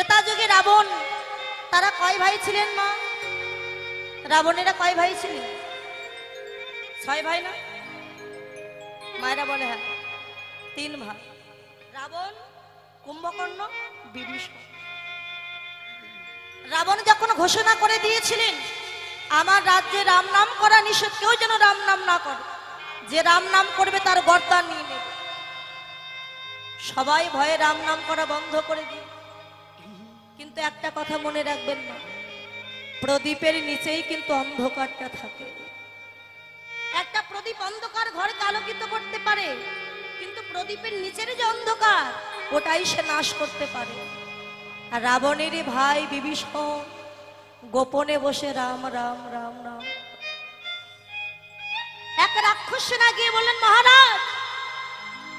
ত্রেতা যুগে রাবণ তারা কয় ভাই ছিলেন মা? রাবণেরা কয় ভাই ছিলেন? 6 ভাই না? মায়েরা বলে হ্যাঁ, 3 ভাই, রাবণ, কুম্ভকর্ণ, বিভীষণ। রাবণ যখন ঘোষণা করে দিয়েছিলেন আমার রাজ্যে রাম নাম করা নিষেধ, কেউ যেন রাম নাম না করে, যে রাম নাম করবে তার গর্দান নিয়ে নেবে, সবাই ভয়ে রাম নাম করা বন্ধ করে দিয়ে। কিন্তু একটা কথা মনে রাখবেন না, প্রদীপের নিচেই কিন্তু অন্ধকারটা থাকে। একটা প্রদীপ অন্ধকার ঘরকে আলোকিত করতে পারে, কিন্তু প্রদীপের নিচের যে অন্ধকার ওটাই সে নাশ করতে পারে। আর রাবণেরই ভাই বিভীষণ গোপনে বসে রাম রাম রাম রাম। এক রাক্ষস সেনা গিয়ে বললেন মহারাজ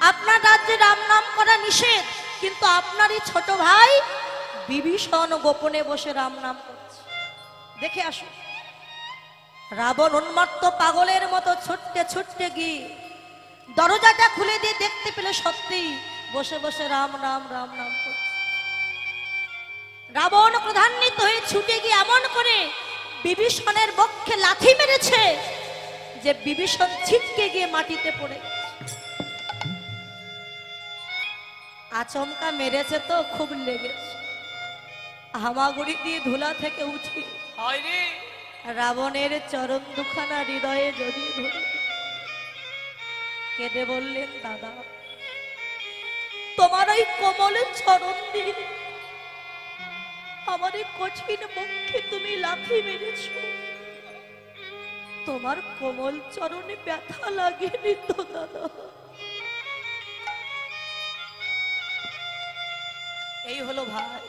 আপনার রাজ্যে রাম নাম করা নিষেধ, কিন্তু আপনারই ছোট ভাই বিভীষণ গোপনে বসে রাম নাম করছে, দেখে আসুন। রাবণ উন্মত্ত পাগলের মতো ছুটতে ছুটতে গিয়ে দরজাটা খুলে দিয়ে দেখতে পেলে সত্যি বসে বসে রাম রাম রাম নাম করছে। রাবণ ক্রোধান্বিত হয়ে ছুটে গিয়ে এমন করে বিভীষণের বক্ষে লাথি মেরেছে যে বিভীষণ ছিটকে গিয়ে মাটিতে পড়ে গেছে। আচমকা মেরেছে তো খুব লেগেছে, হামাগুড়ি দিয়ে ধুলা থেকে উঠি রাবণের চরণ দুখানা হৃদয়ে জড়িয়ে ধরে কেঁদে বললেন দাদা তোমার ওই কোমল চরণ দিয়ে আমার কঠিন বক্ষে তুমি লাথি মেরেছ, তোমার কোমল চরণে ব্যথা লাগেনি তো দাদা? এই হলো ভাই।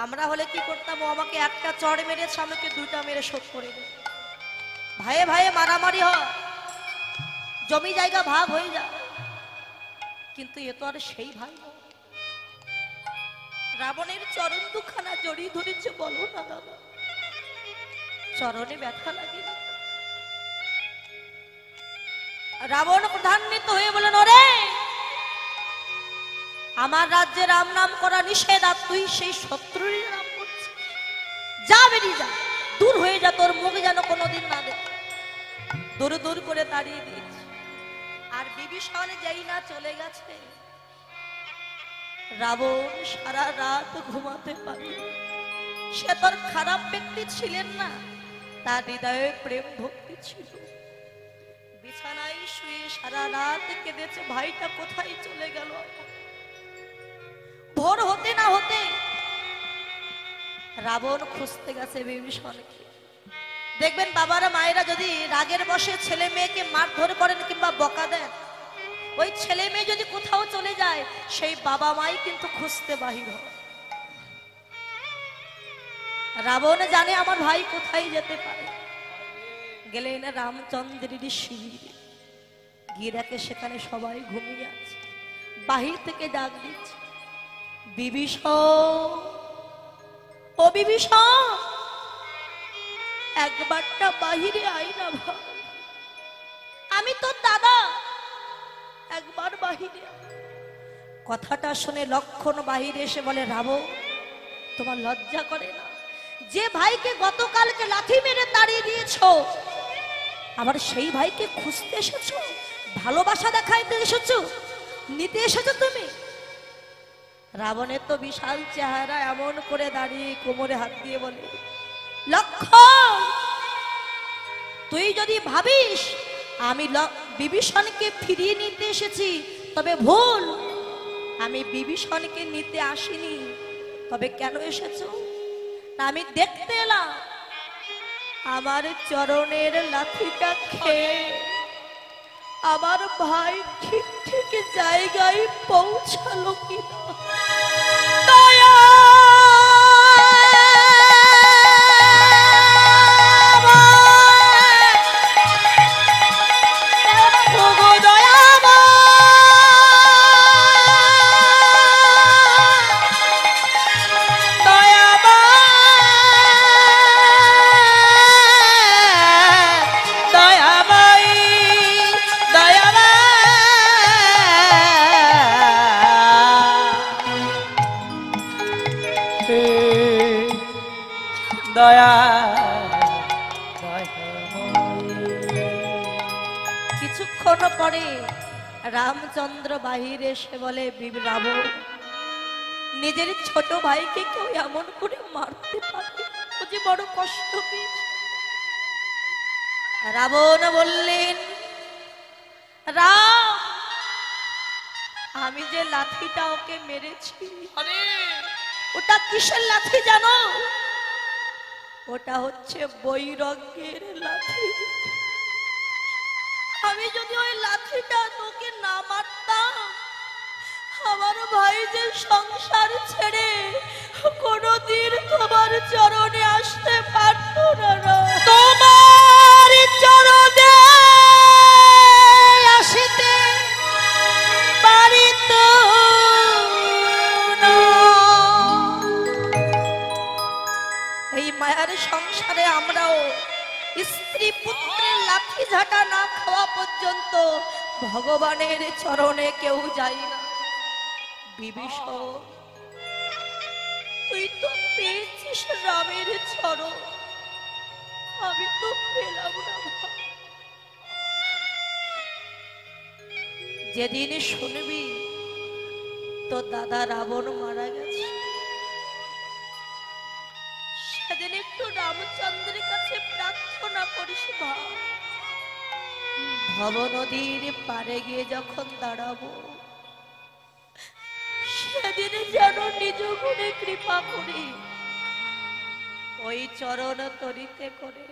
আমরা হলে কি করতাম, ও আমাকে একটা চড় মেরেছে আমাকে 2টা মেরে শোধ করে দেয়, ভাইয়ে ভাইয়ে মারামারি হয়, জমি জায়গা ভাগ হয়ে যায়। কিন্তু এ তো আর সেই ভাই নয়। রাবণের চরণ দুখানা জড়িয়ে ধরেছে, বলো না দাদা চরণে ব্যথা লাগে? রাবণ ক্রোধান্বিত হয়ে বলেন ওরে আমার রাজ্যে রাম নাম করা নিষেধ, আর তুই সেই শত্রুরই নাম করছিস, যা বেরিয়ে যা, দূর হয়ে যা, তোর মুখ যেন কোনোদিন না দেখ। দূর দূর করে তাড়িয়ে দিয়েছে। আর বিভীষণ যেই না চলে গেছে রাবণ সারা রাত ঘুমাতে পারে। সে তোর খারাপ ব্যক্তি ছিলেন না, তার হৃদয়ে প্রেম ভক্তি ছিল। বিছানায় শুয়ে সারা রাত কেঁদেছে ভাইটা কোথায় চলে গেল। ভোর হতে না হতে রাবণ খুঁজতে গেছে বিভীষণকে। দেখবেন বাবারা মায়েরা যদি রাগের বশে ছেলে মেয়েকে মারধর করেন কিংবা বকা দেন, ওই ছেলে মেয়ে যদি কোথাও চলে যায় সেই বাবা মাই কিন্তু খুঁজতে বাহির হয়। রাবণ জানে আমার ভাই কোথায় যেতে পারে, গেলেন রামচন্দ্রের শিবিরে গিয়ে দেখে সেখানে সবাই ঘুমিয়ে আছে। বাহির থেকে ডাক দিচ্ছে বিভীষণ, ও বিভীষণ একবারটা বাহিরে আই না ভাই, আমি তোর দাদা, একবার বাহিরে। কথাটা শুনে লক্ষণ বাহিরে এসে বলে রাবণ তোমার লজ্জা করে না? যে ভাইকে গতকালকে লাথি মেরে তাড়িয়ে দিয়েছো আবার সেই ভাইকে খুঁজতে এসেছো, ভালোবাসা দেখাইতে এসেছো, নিতে এসেছো তুমি? রাবণের তো বিশাল চেহারা, এমন করে দাঁড়িয়ে কোমরে হাত দিয়ে বলে লক্ষণ তুই যদি ভাবিস আমি বিভীষণকে ফিরিয়ে নিতে এসেছি তবে ভুল, আমি বিভীষণকে নিতে আসিনি। তবে কেন এসেছো? আমি দেখতে এলাম আমার চরণের লাঠিটা খেয়ে আমার ভাই ঠিক ঠিক জায়গায় পৌঁছালো কিনা। দয়া কিছুক্ষণ পরে রামচন্দ্র বাহিরে এসে বলে রাবণ, নিজের ছোট ভাইকে কেউ এমন করে মারতে পারে, ও যে বড় কষ্ট পেয়েছে। রাবণ বললেন, রাম, আমি যে লাঠিটা ওকে মেরেছি, ওটা কিসের লাঠি জানো? ওটা হচ্ছে বৈরাগ্যের লাঠি। আমি যদি ওই লাঠিটা তোকে না মারতাম, আমার ভাই যে সংসার ছেড়ে কোনদিন তোমার চরণে আসতে পারত না। তোমার চরণে আসতে পারিত না। এই মায়ার সংসারে আমরাও স্ত্রী পুত্রের লাঠি ঝাঁটা না খাওয়া পর্যন্ত ভগবানের চরণে কেউ যাই না। বিভীষণ, তুই তো পেয়েছিস রামের চরণ, আমি তো পেলাম না। যেদিন শুনবি তোর দাদা রাবণ মারা গেছে, সেদিন একটু রামচন্দ্রের কাছে প্রার্থনা করিস। ভব নদীর পারে গিয়ে যখন দাঁড়াবো, সেদিন যেন নিজ গুণে কৃপা করি ওই চরণ তরিতে করে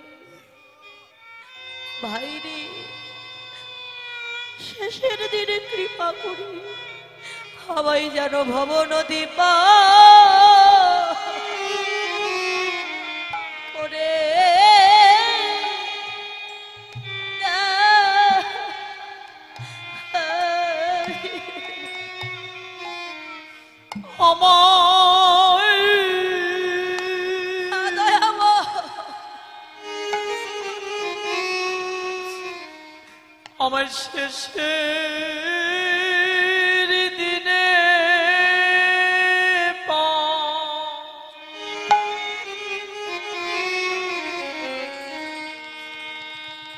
ভাইরে শেষের দিনে কৃপা করি সবাই যেন ভব নদী করে আমার শেষের দিনে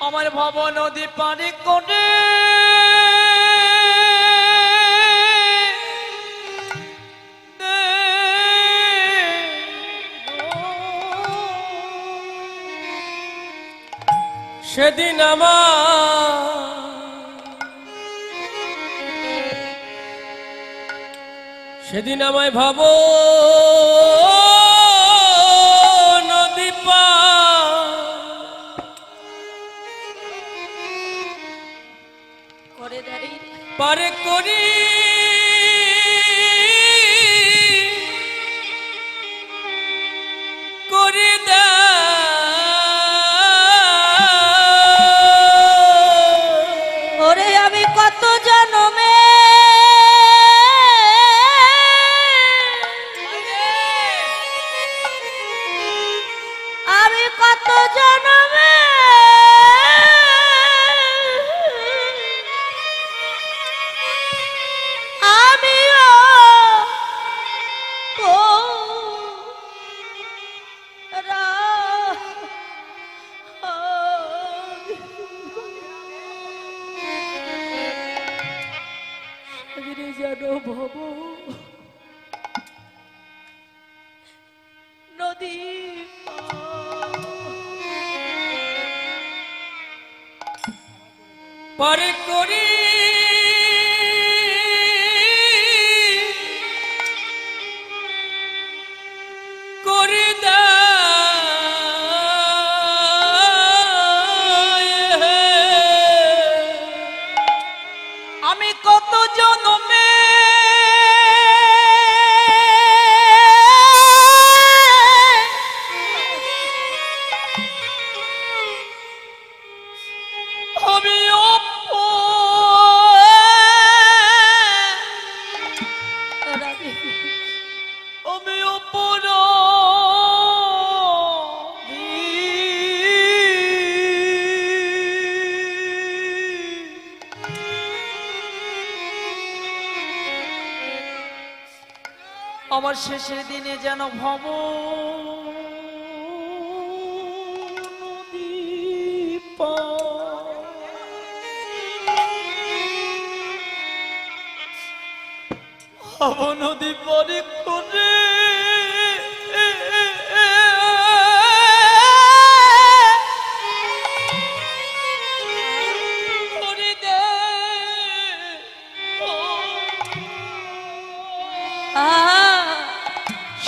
আমার ভব নদী পানি করে সেদিন আমায় ভাব নদী পারে করি করে দে ওরে আমি কত জন্মে কত জন্মে আমিও যেন ভব নদী পারে করি করে দে আমি কত জন্মে আমার শেষের দিনে যেন ভব ভব নদী পারি করে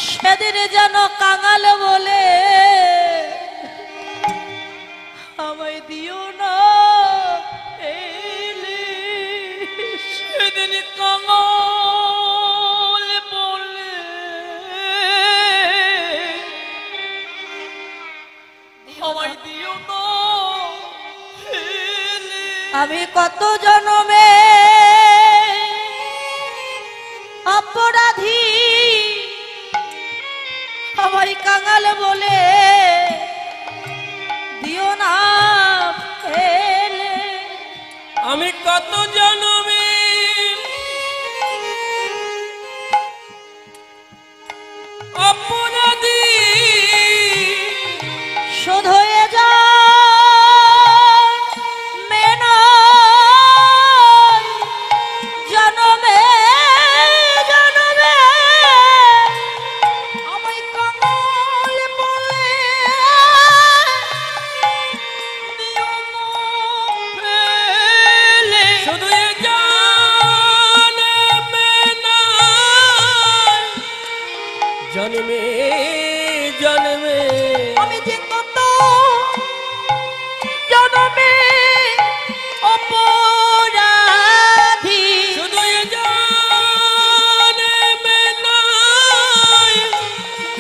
সেদিন যেন কাঙাল বলে আমায় দিও না সেদিন কাঙাল বলে আমায় দিও না আমি কত জনমে অপরাধী আমায় কাঙাল বলে দিও না ফেলে আমি কত জনমে অপরাধী শোধ হয়ে যা জনমে জনমে আমায় কাঙাল বলে দিও না ফেলে শুধু এ জনমে নয়, জনমে জনমে আমি যে কত জনমে অপরাধী শুধু এ জনমে নয়,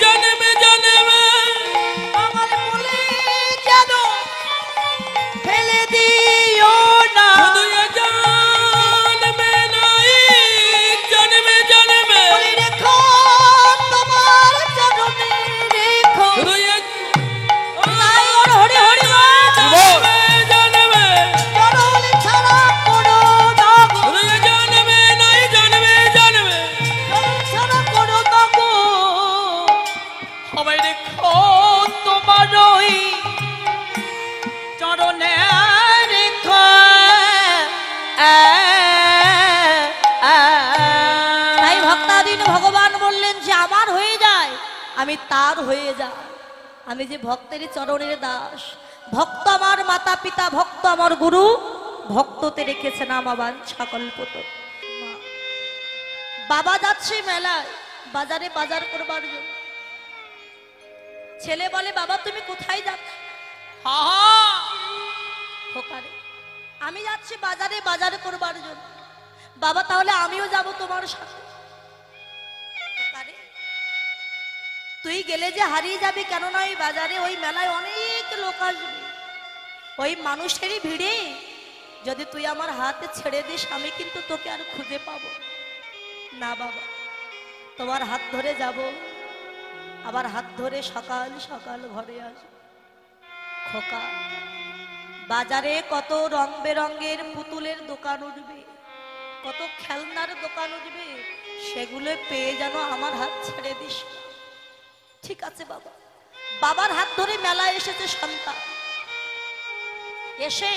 জনমে জনমে আমার বলে যেন ফেলে দিও না শুধু এ জনমে নয়, জনমে জনমে বলে রেখো তোমার চরণে রেখো শুধু এ নাই ওর হরি হরি জনমে জনমে চরণ ছাড়া কোনো না গো শুধু এ জনমে নয়, জনমে জনমে চরণ ছাড়া কোনো না গো আমায় রেখো তোমার ওই চরণে রেখো তাই ভক্তাধীন ভগবান বললেন যে আমার হয়ে যায় আমি তার হয়ে যাই আমি যে ভক্তের চরণের দাস ভক্ত আমার মাতা পিতা ভক্ত আমার গুরু ভক্ততে রেখেছেন আমার বাঞ্ছা কল্পত বাবা যাচ্ছে মেলায় বাজারে বাজার করবার জন্য ছেলে বলে বাবা তুমি কোথায় যাচ্ছ খোকারে আমি যাচ্ছি বাজারে বাজার করবার জন্য বাবা তাহলে আমিও যাব তোমার সাথে খোকারে, তুই গেলে যে হারিয়ে যাবি কেননা ওই বাজারে ওই মেলায় অনেক লোক আসবে ওই মানুষেরই ভিড়ে যদি তুই আমার হাতে ছেড়ে দিস আমি কিন্তু তোকে আর খুঁজে পাবো না বাবা তোমার হাত ধরে যাব আবার হাত ধরে সকাল সকাল ঘরে আসবো খোকা বাজারে কত রং বেরঙের পুতুলের দোকান উঠবে কত খেলনার দোকান উঠবে সেগুলো পেয়ে যেন আমার হাত ছেড়ে দিস না। ঠিক আছে বাবা বাবার হাত ধরে মেলায় এসেছে সন্তান এসে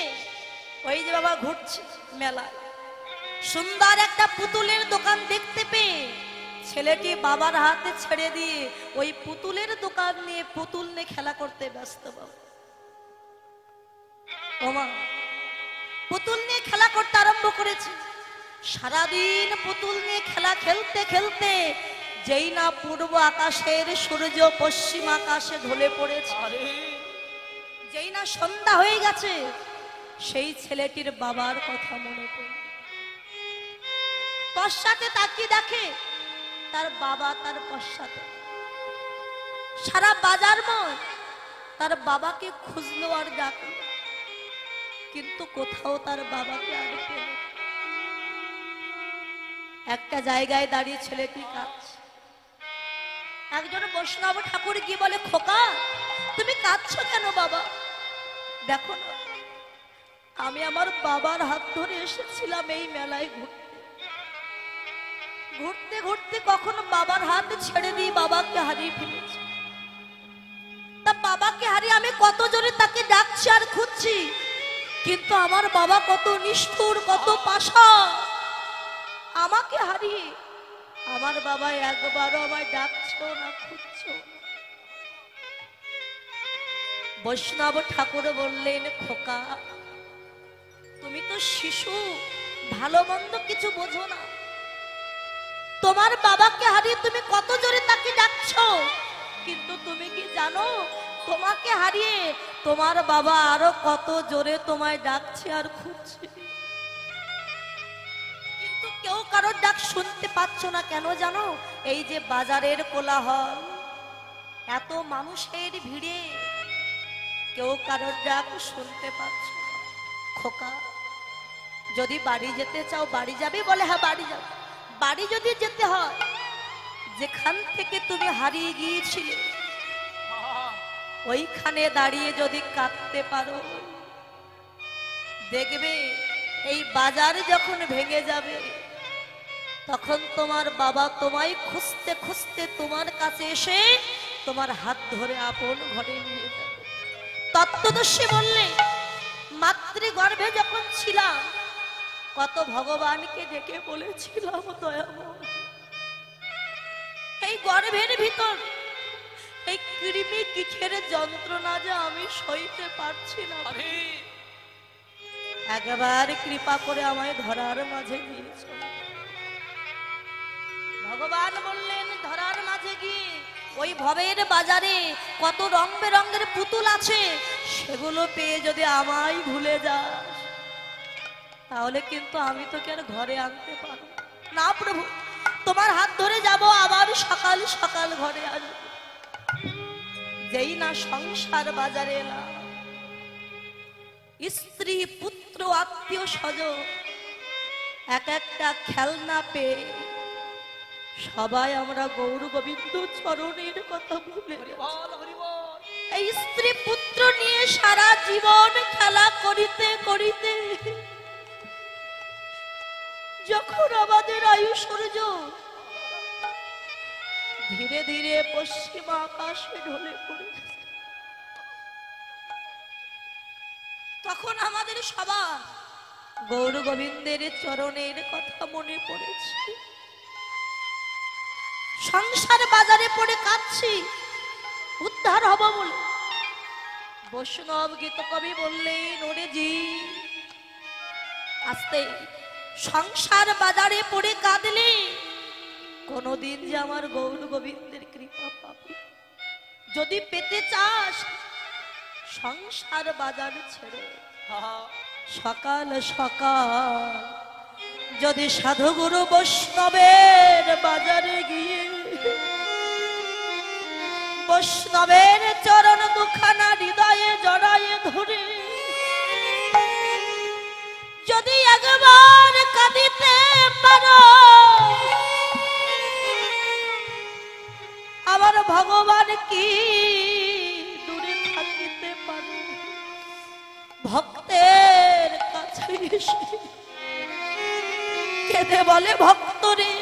ওই যে বাবা ঘুরছে মেলায় সুন্দর একটা পুতুলের দোকান দেখতে পেয়ে ছেলেটি বাবার হাতে ছেড়ে দিয়ে ওই পুতুলের দোকান নিয়ে পুতুল নিয়ে খেলা করতে ব্যস্ত বাবা ওমা পুতুল নিয়ে খেলা করতে আরম্ভ করেছে সারাদিন পুতুল নিয়ে খেলা খেলতে খেলতে যেই না পূর্ব আকাশের সূর্য পশ্চিম আকাশে ঢলে পড়েছে যেই না সন্ধ্যা হয়ে গেছে সেই ছেলেটির বাবার কথা মনে পড়ে পশ্চাতে তাকিয়ে দেখে তার বাবা তার পশ্চাতে সারা বাজার ময় তার বাবাকে খুঁজলো আর ডাকলো কিন্তু কোথাও তার বাবাকে আর পেল না। একটা জায়গায় দাঁড়িয়ে ছেলেটি কাঁদছে একজন বৈষ্ণব ঠাকুর গিয়ে বলে খোকা তুমি কাঁদছো কেন বাবা দেখো না আমি আমার বাবার হাত ধরে এসেছিলাম এই মেলায় ঘুরতে ঘুরতে ঘুরতে কখনো বাবার হাত ছেড়ে দিয়ে বাবাকে হারিয়ে ফেলেছি তা বাবাকে হারিয়ে আমি কত জোরে তাকে ডাকছি আর খুঁজছি কিন্তু আমার বাবা কত নিষ্ঠুর কত পাষাণ আমাকে হারিয়ে আমার বাবা একবারও আমায় ডাকছো না, খুঁজছো না। বৈষ্ণব ঠাকুর বললেন, খোকা তুমি তো শিশু, ভালো মন্দ কিছু বোঝো না। তোমার বাবাকে হারিয়ে তুমি কত জোরে তাকে ডাকছো, কিন্তু তুমি কি জানো তোমাকে হারিয়ে তোমার বাবা আরো কত জোরে তোমায় ডাকছে আর খুঁজছে, কিন্তু কেউ কারোর ডাক শুনতে পাচ্ছ না। কেন জানো? এই যে বাজারের কোলাহল, এত মানুষের ভিড়ে কেউ কারোর ডাক শুনতে পাচ্ছ না। খোকা যদি বাড়ি যেতে চাও বাড়ি যাবে? বলে হ্যাঁ বাড়ি যাবে। বাড়ি যদি যেতে হয়, যেখান থেকে তুমি হারিয়ে গিয়েছিলে ওইখানে দাঁড়িয়ে যদি কাঁদতে পারো, দেখবে এই বাজার যখন ভেঙে যাবে তখন তোমার বাবা তোমায় খুঁজতে খুঁজতে তোমার কাছে এসে তোমার হাত ধরে আপন ঘরে নিয়ে যাবে। তত্ত্বদর্শী বললে, মাতৃগর্ভে যখন ছিলাম কত ভগবানকে ডেকে বলেছিলাম, দয়াময় এই গর্ভের ভিতর এই কৃমি কিচের যন্ত্রণা যে আমি সইতে পারছি না, একবার কৃপা করে আমায় ধরার মাঝে নিয়েছ। ভগবান বললেন, ধরার মাঝে গিয়ে ওই ভবের বাজারে কত রং বেরঙের পুতুল আছে, সেগুলো পেয়ে যদি আমায় ভুলে যাস তাহলে কিন্তু আমি তোকে আর ঘরে আনতে পারবো না। প্রভু তোমার হাত ধরে যাব, আবার সকাল সকাল ঘরে আসবো। যেই না সংসার বাজারে এলাম, স্ত্রী পুত্র আত্মীয় স্বজন এক একটা খেলনা পেয়ে সবাই আমরা গৌর গোবিন্দ চরণের কথা ভুলে এই স্ত্রী পুত্র নিয়ে সারা জীবন খেলা করিতে করিতে যখন আমাদের আয়ু সূর্য ধীরে ধীরে পশ্চিম আকাশে ঢলে পড়ে, তখন আমাদের সবার গৌর গোবিন্দের চরণের কথা মনে পড়েছে। সংসার বাজারে পড়ে কাঁদছি, উদ্ধার হব বলে। বৈষ্ণব গীত কবি বললেন, ওরে জি আস্তে, সংসার বাজারে পড়ে কাঁদলে কোনদিন যে আমার গৌর গোবিন্দের কৃপা পাবি। যদি পেতে চাস সংসার বাজার ছেড়ে সকাল সকাল যদি সাধুগুরু বৈষ্ণবের বাজারে গিয়ে বৈষ্ণবের চরণ দুখানা হৃদয়ে জড়ায়ে ধরে যদি একবার কাঁদিতে পারো, আমার ভগবান কি দূরে থাকিতে পারে। ভক্তের কাছে এসে কেঁদে বলে, ভক্ত রে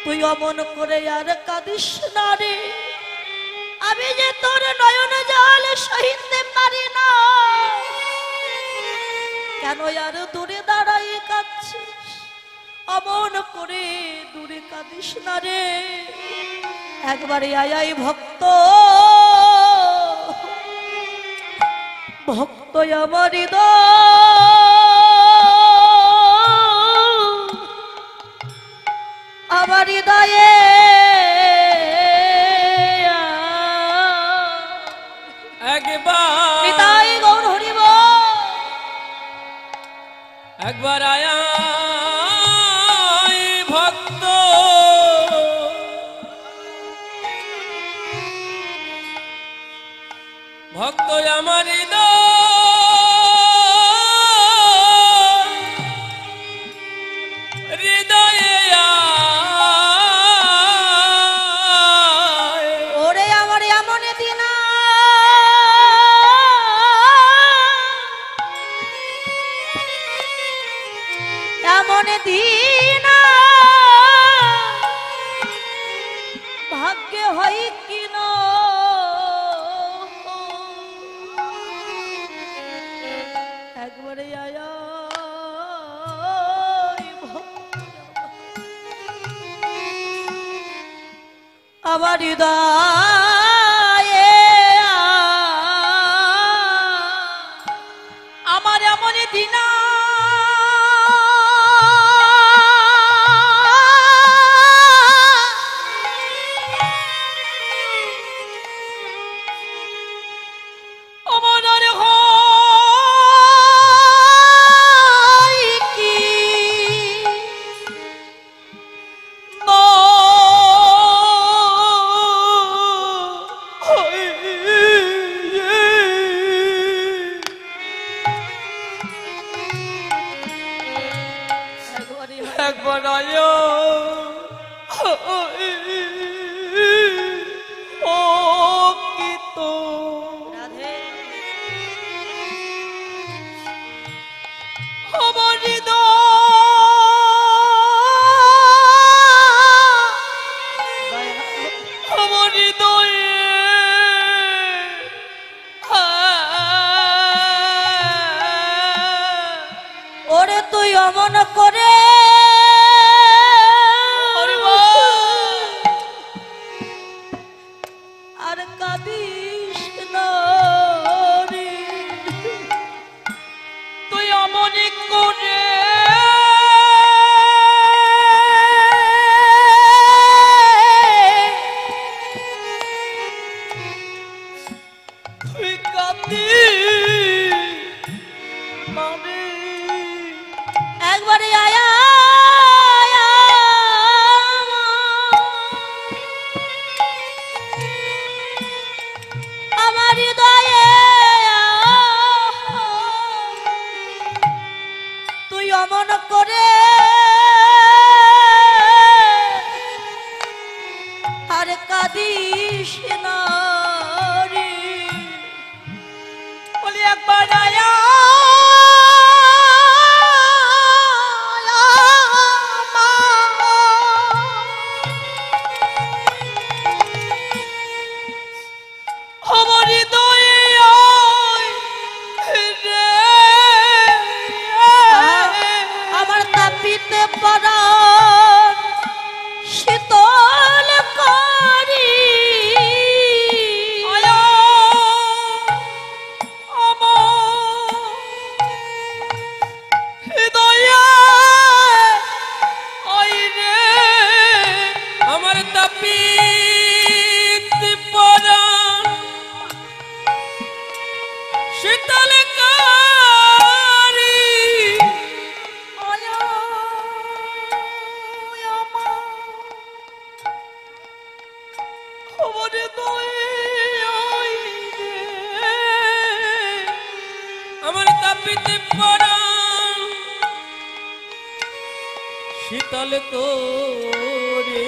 তুই অমন করে আর কাঁদিস না রে, আমি যে তোর নয়ন জল সহিতে পারি না, কেন আর দূরে দাঁড়াই কাঁদছিস, অমন করে দূরে কাঁদিস না রে, একবারে আয় ভক্ত, ভক্ত আমার আমার হৃদয়ে একবার হৃদয় গৌর হরিব একবার আয়া ভক্ত, ভক্ত আমার হৃদয়ে ওরে আমার এমন দিন এমন দিন ভাগ্যে হয় কিন একবারে আয়া আমার হৃদয়ে আমার এমন দিনা একবার আয়ো ও কি তো আমার হৃদয়ে ওরে তুই অমন করে আর কাঁদিস না রে। তুই অমন করে তুই কাঁদিস না রে। একবারে আয়া আমার হৃদয়ে তুই অমন করে আর কাঁদিস না রে। বলি একবার আয়া আমার তাপিতে পরাণ শীতল করি আমার তাপিত পরাণ শীতল কারি আমার তাপিত পরাণ শীতল করে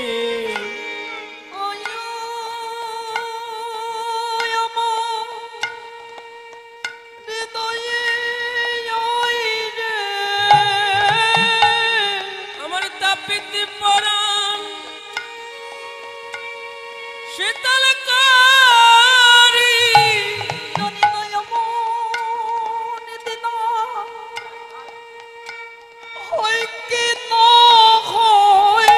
আমার তাপিত পরাণ শীতল কারি হয় কি না হয়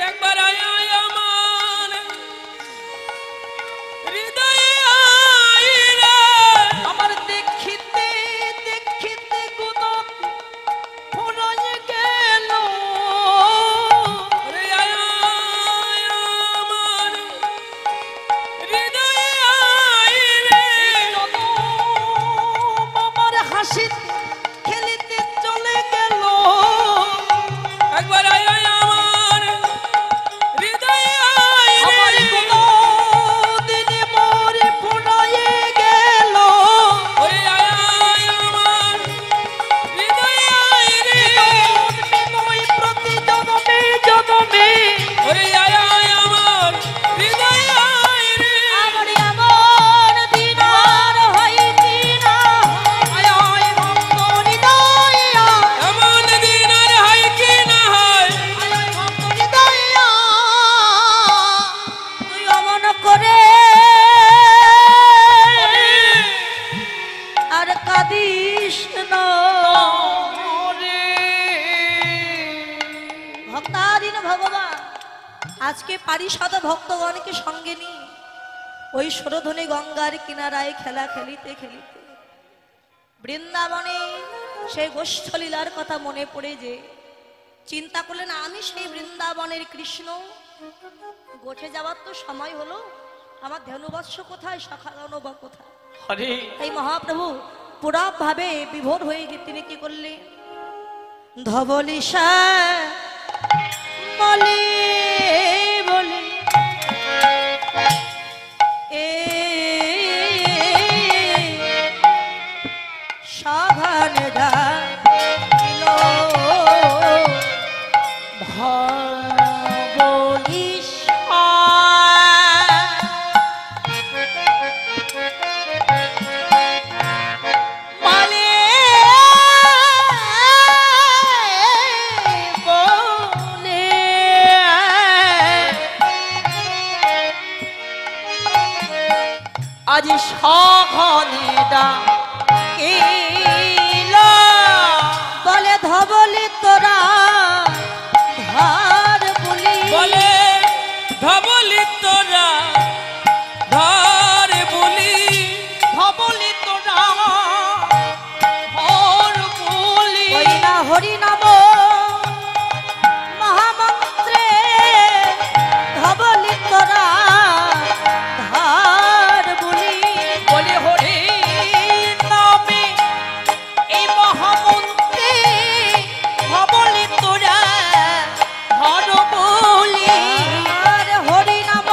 একবার আয় আমার হৃদয়ে আয় রে। আমার দেখিতে দেখিতে গুণ ফুরায় গেল ওরে আয় আমার হৃদয়ে আয় রে। আমার হাসি খেলিতে চলে গেল একবার আয় আমার হৃদয়ে আয় আমার রে। গুণ দিনে মোরে ফুরায় গেল ওরে আয় আমার হৃদয়ে আয় রে। বিনয় প্রতি জনমে জনমে ওরে আয় আমার হৃদয়ে আয় রে। আমার এমন দিন আর হইতি না আয় আয় ভক্ত হৃদয়া এমন দিন আর হয় কি না হয় আয় আয় ভক্ত হৃদয়া তুই অমন করে আর কাঁদিস না রে। ভক্তাধীন ভগবান আজকে পারিষদ ভক্তগণকে সঙ্গে নিয়ে ওই সরধনী গঙ্গার কিনারায় খেলা খেলিতে খেলিতে বৃন্দাবনে সেই গোষ্ঠলীলার কথা মনে পড়ে যে চিন্তা করলেন আমি সেই বৃন্দাবনের কৃষ্ণ, গোঠে যাওয়ার তো সময় হলো, আমার ধনুবৎস কোথায়, শাখাগণ বা কোথায়? হরে এই মহাপ্রভু পুরা ভাবে বিভোর হয়ে গিয়ে তিনি কি করলেন, ধবলিশা বলে বলে এ সাভান ডাকিল ধবলিশা আজ সঘনে ডাকিল বলে ধবলি তোরা ধার বলি, বলে ধবলি তোরা ধর বলি, ধবলি তোরা ধর বলি, ওই না হরি নাম মহামন্ত্রে ধবলি তোরা ধার বলি, বলে হরে নামে এই মহামন্ত্রে ধবলি তোরা ধর বলি, আর হরি নাম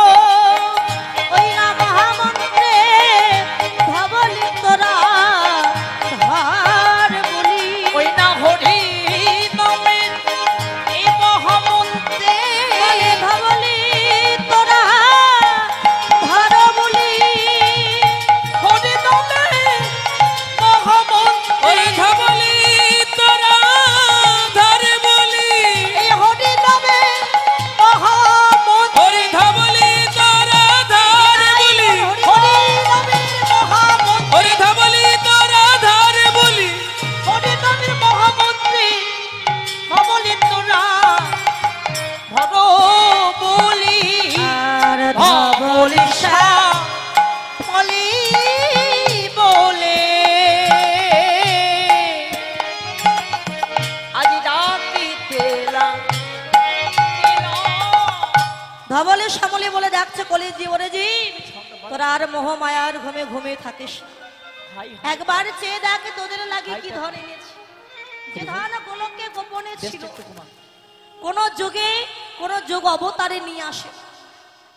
ওই না মহামন্ত্রে ধবলি তোরা ধার বলি, ওই না হরি নামে এই মহামন্ত্রে বলে ধবলি তোরা ধার বলি, হরি নামে মহামন্ত্রে ওই ধবলি তোরা ধর বলি, এই হরি নামে মহামন্ত্রে হরি ধবলি তোরা ধর বলি, হরি নামে মহামন্ত্রে হরি ধবলি তোরা ধর বলি, হরি নামে মহামন্ত্রে ধবলি তোরা ধর বলি, আর ধবলিশা বলি বলে আজ রাতিতে ধবলে সামলে বলে ডাকছে কলেজি ওরে জি তোরা আর মোহ মায়ার ঘুমে ঘুমে থাকিস না। একবার চেয়ে দেখ তোদের লাগে কি ধর এনেছি, যে ধান গোলকে গোপনে ছিল কোন যুগে কোন যুগ অবতারে নিয়ে আসে,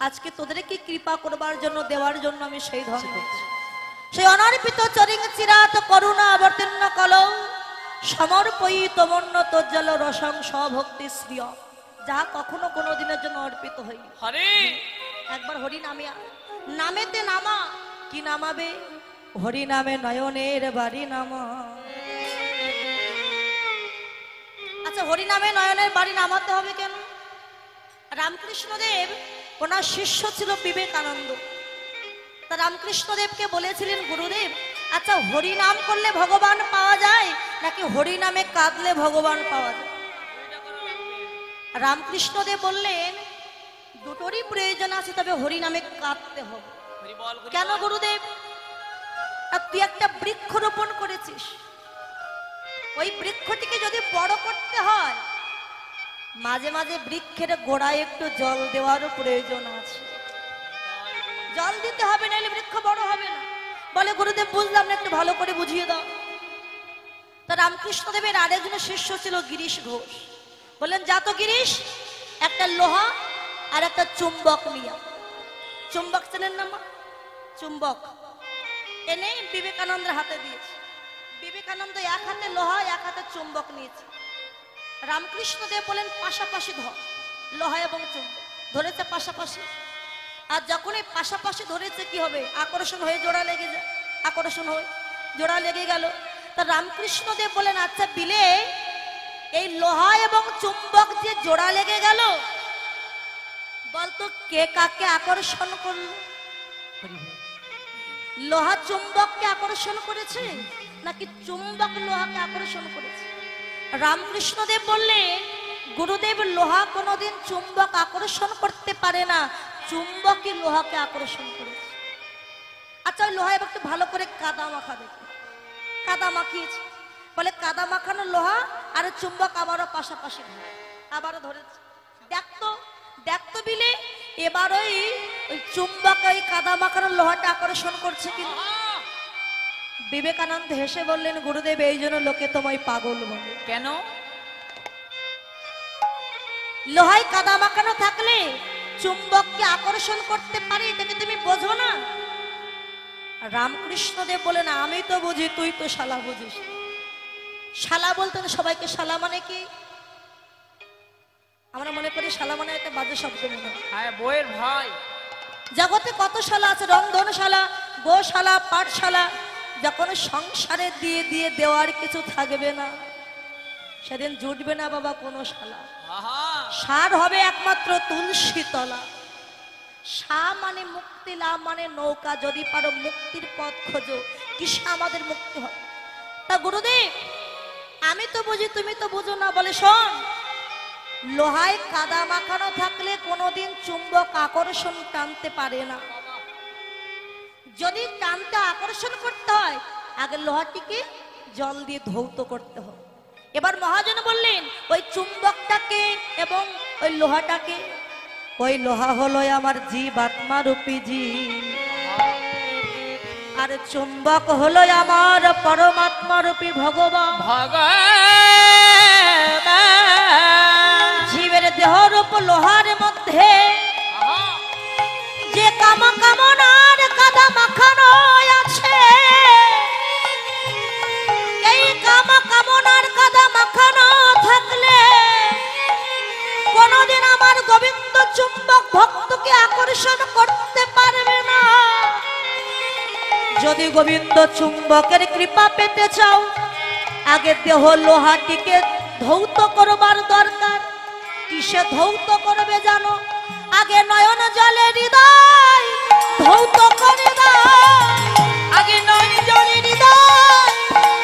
আজকে তোদের কি কৃপা করবার জন্য দেওয়ার জন্য আমি সেই ধন দিচ্ছি। সেই অনার্পিত চরিং চিরাত করুণা অবতীর্ণ কল সমর্পয়িত মন্য তোজ্জল রসং স্বভক্তি শ্রিয়, যাহা কখনো কোনো দিনের জন্য অর্পিত হয়নি। হরে একবার হরি নামে নামেতে নামা, কি নামাবে, হরি নামে নয়নের বাড়ি নামা। আচ্ছা হরি নামে নয়নের বাড়ি নামাতে হবে কেন? রামকৃষ্ণদেব ওনার শিষ্য ছিল বিবেকানন্দ, তা রামকৃষ্ণদেবকে বলেছিলেন গুরুদেব আচ্ছা হরি নাম করলে ভগবান পাওয়া যায় নাকি হরি নামে কাঁদলে ভগবান পাওয়া যায়? রামকৃষ্ণদেব বললেন দুটোরই প্রয়োজন আছে, তবে হরি নামে কাঁদতে হবে। কেন গুরুদেব? আর তুই একটা বৃক্ষ রোপণ করেছিস, ওই বৃক্ষটিকে যদি বড় করতে হয় মাঝে মাঝে বৃক্ষের গোড়ায় একটু জল দেওয়ারও প্রয়োজন আছে, জল দিতে হবে নাহলে বৃক্ষ বড় হবে না। বলে গুরুদেব বুঝলাম না, একটু ভালো করে বুঝিয়ে দাও। তা রামকৃষ্ণদেবের আরেকজন শিষ্য ছিল গিরিশ ঘোষ, বললেন যা তো গিরিশ একটা লোহা আর একটা চুম্বক নিয়ে, চুম্বক চেনেন না মা, চুম্বক এনে বিবেকানন্দের হাতে দিয়েছে। বিবেকানন্দ এক হাতে লোহা এক হাতে চুম্বক নিয়েছে। রামকৃষ্ণদেব বলেন পাশাপাশি ধর, লোহা এবং চুম্বক ধরেছে পাশাপাশি। আর যখন এই পাশাপাশি ধরেছে কি হবে, আকর্ষণ হয়ে জোড়া লেগে যায়, আকর্ষণ হয়ে জোড়া লেগে গেল। তা রামকৃষ্ণদেব বলেন আচ্ছা বিলে এই লোহা এবং চুম্বক যে জোড়া লেগে গেল বলতো কে কাকে আকর্ষণ করলো? লোহা চুম্বককে আকর্ষণ করেছে নাকি চুম্বক লোহাকে আকর্ষণ করেছে? রামকৃষ্ণদেব বললেন গুরুদেব লোহা কোনোদিন চুম্বক আকর্ষণ করতে পারে না, চুম্বকই লোহাকে আকর্ষণ করেছে। আচ্ছা ওই লোহা এবার একটু ভালো করে কাদা মাখা দেখে, কাদা মাখিয়েছে, বলে কাদা মাখানো লোহা আর চুম্বক আবারও পাশাপাশি আবারও ধরেছে। দেখতো দেখতো বিলে এবার ওই চুম্বক ওই কাদা মাখানো লোহাটা আকর্ষণ করছে কিন্তু। বিবেকানন্দ হেসে বললেন, গুরুদেব এই জন্য লোকে তোমায় পাগল বলে। কেন? লোহায় কাদা মাখানো থাকলে চুম্বককে আকর্ষণ করতে পারে, এটাকে তুমি বোঝো না? রামকৃষ্ণদেব বলেন, আমি তো বুঝি, তুই তো শালা বুঝিস। শালা বলতে সবাইকে শালা মানে কি? আমরা মনে করি শালা মানে একটা বাজে শব্দ মনে হয়। হ্যাঁ, বইয়ের ভাই। জগতে কত শালা আছে, রন্ধনশালা, গোশালা, পাঠশালা। যখন সংসারে দিয়ে দিয়ে দেওয়ার কিছু থাকবে না, সেদিন জুটবে না বাবা কোনো শালা। সার হবে একমাত্র তুলসী তলা। সা মানে মুক্তি, লা মানে নৌকা। যদি পারো মুক্তির পথ খোঁজো, কিসে আমাদের মুক্তি হবে? তা গুরুদেব আমি তো বুঝি, তুমি তো বুঝো না। বলে শোন, লোহায় কাদা মাখানো থাকলে কোনোদিন চুম্বক আকর্ষণ টানতে পারে না। যদি টানতে আকর্ষণ করতে হয়, আগে লোহাটিকে জল দিয়ে ধৌত করতে হবে। এবার মহাজন বললেন, ওই চুম্বকটাকে এবং ওই লোহাটাকে, ওই লোহা হলো আমার জীব আত্মা রূপী জীব, আর চুম্বক হলো আমার পরমাত্মা রূপী ভগবান। জীবের দেহরূপ লোহার মধ্যে যে কামনার কাদা মাখানো আছে, এই কামনার কাদা মাখানো থাকলে কোনদিন আমার গোবিন্দ চুম্বক ভক্তকে আকর্ষণ করতে পারবে না। যদি গোবিন্দ চুম্বকের কৃপা পেতে চাও, আগে দেহ লোহাটিকে ধৌত করবার দরকার। কিসে ধৌত করবে জানো? আগে নয়ন জলে হৃদয় ধৌত করে দাও। আগে নয়ন জলে হৃদয়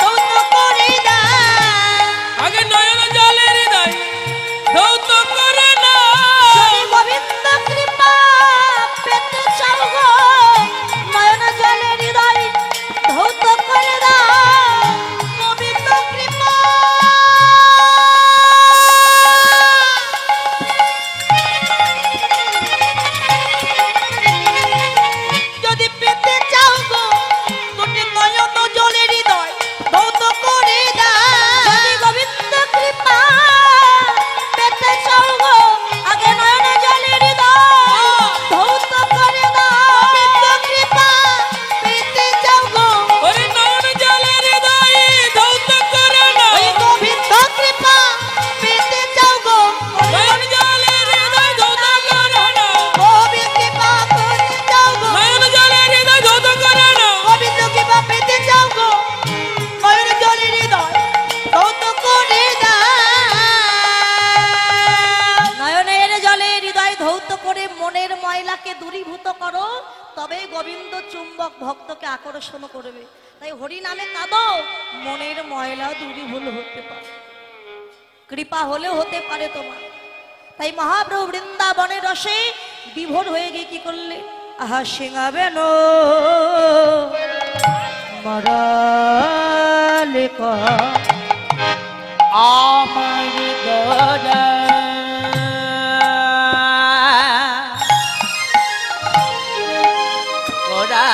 ধৌত করে দাও। আগে নয়ন জলে হৃদয় ধৌত করে দাও। যদি গোবিন্দ কৃপা পেতে চাও গো, নয়ন জলে হৃদয় ধৌত করে দাও। গোবিন্দ কৃপা যদি পেতে চাও গো, দুটি নয়ন জলে হৃদয় ধৌত করে দাও। যদি গোবিন্দ কৃপা পেতে চাও গো, আগে নয়ন জলে হৃদয় ধৌত করে দাও। গোবিন্দ কৃপা পেতে চাও গো, ওরে নয়ন জলে হৃদয় ধৌত করে দাও। ওই গোবিন্দ কৃপা পেতে চাও গো, নয়ন জলে হৃদয় ধৌত করে দাও। গোবিন্দ কৃপা পেতে চাও গো, নয়ন জলে হৃদয় ধৌত করে দাও। গোবিন্দ কৃপা পেতে চাও গো, নয়ন জলে হৃদয় ধৌত করে দাও। নয়নের জলে হৃদয় ধৌত করে মনের ময়লাকে দূরীভূত করো, তবে গোবিন্দ চুম্বক ভক্তকে আকর্ষণ করবে। তাই হরি নামে কাঁদো, মনের ময়লা দূরীভূত হতে পারে, কৃপা হলেও হতে পারে তোমার। তাই মহাপ্রভু বৃন্দাবনের রসে বিভোর হয়ে গিয়ে কি করলে? আহা সিঙাবেন মরালে আমার গড়া গড়া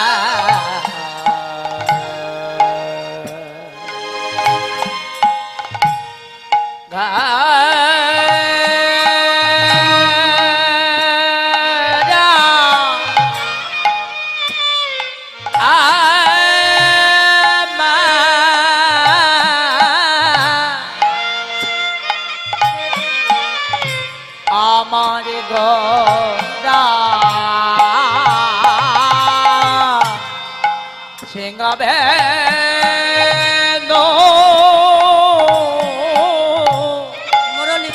আমার গড়া সিংহাবে মুরলী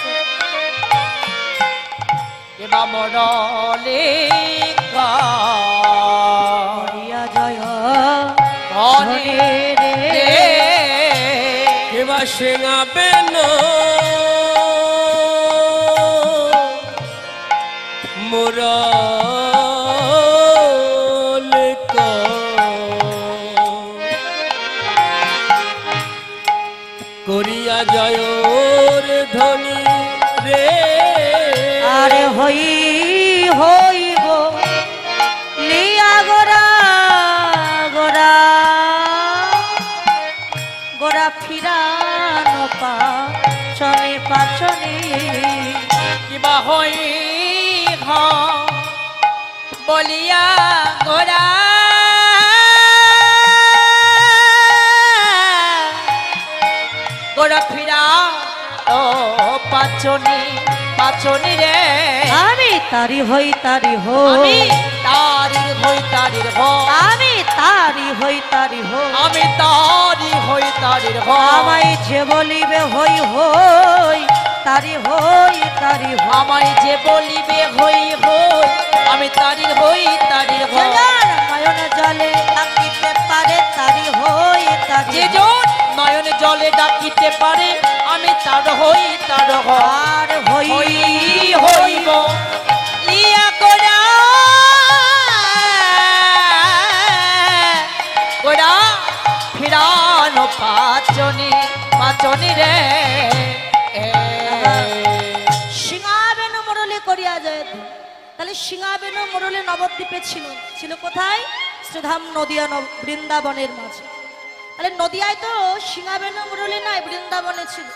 এবা মরলিকা হরিয়া জয় হরি রে এবা সিংহাবে মোরাল করিয়া জয়র ধ্বনি রে আরে হই হইব লিয়া গোরা গোরা গোরা ফিরানো পাচনে পাচনে কিবা হই বলিয়া গোরা গোরা ফিরা ও পাচনি পাচনি রে আমি তারি হই তারি হো আমি তারির হই তারির হ আমি তারি হই তারি হো আমি তারি হই তারির হ আমায় যে বলিবে হই হই তারি হই তারি হো আমায় যে বলিবে হই হই আমি তারির হই তারির হ নয়ন জলে ডাকিতে পারে তারি হই তারি যে জন নয়নে জলে ডাকিতে পারে আমি তার হই তার হ আর হই হইব ইয়া গোরা গোরা ফিরানো পাচনি পাচনি রে সিংহাবেন মুরলি করিয়া যায় তাহলে সিংহাবেন মুরলি নবদ্বীপে ছিল ছিল কোথায় শ্রীধাম নদিয়া বৃন্দাবনের মাঝে তাহলে নদিয়ায় তো সিংহাবেন মুরলি নাই বৃন্দাবনে ছিল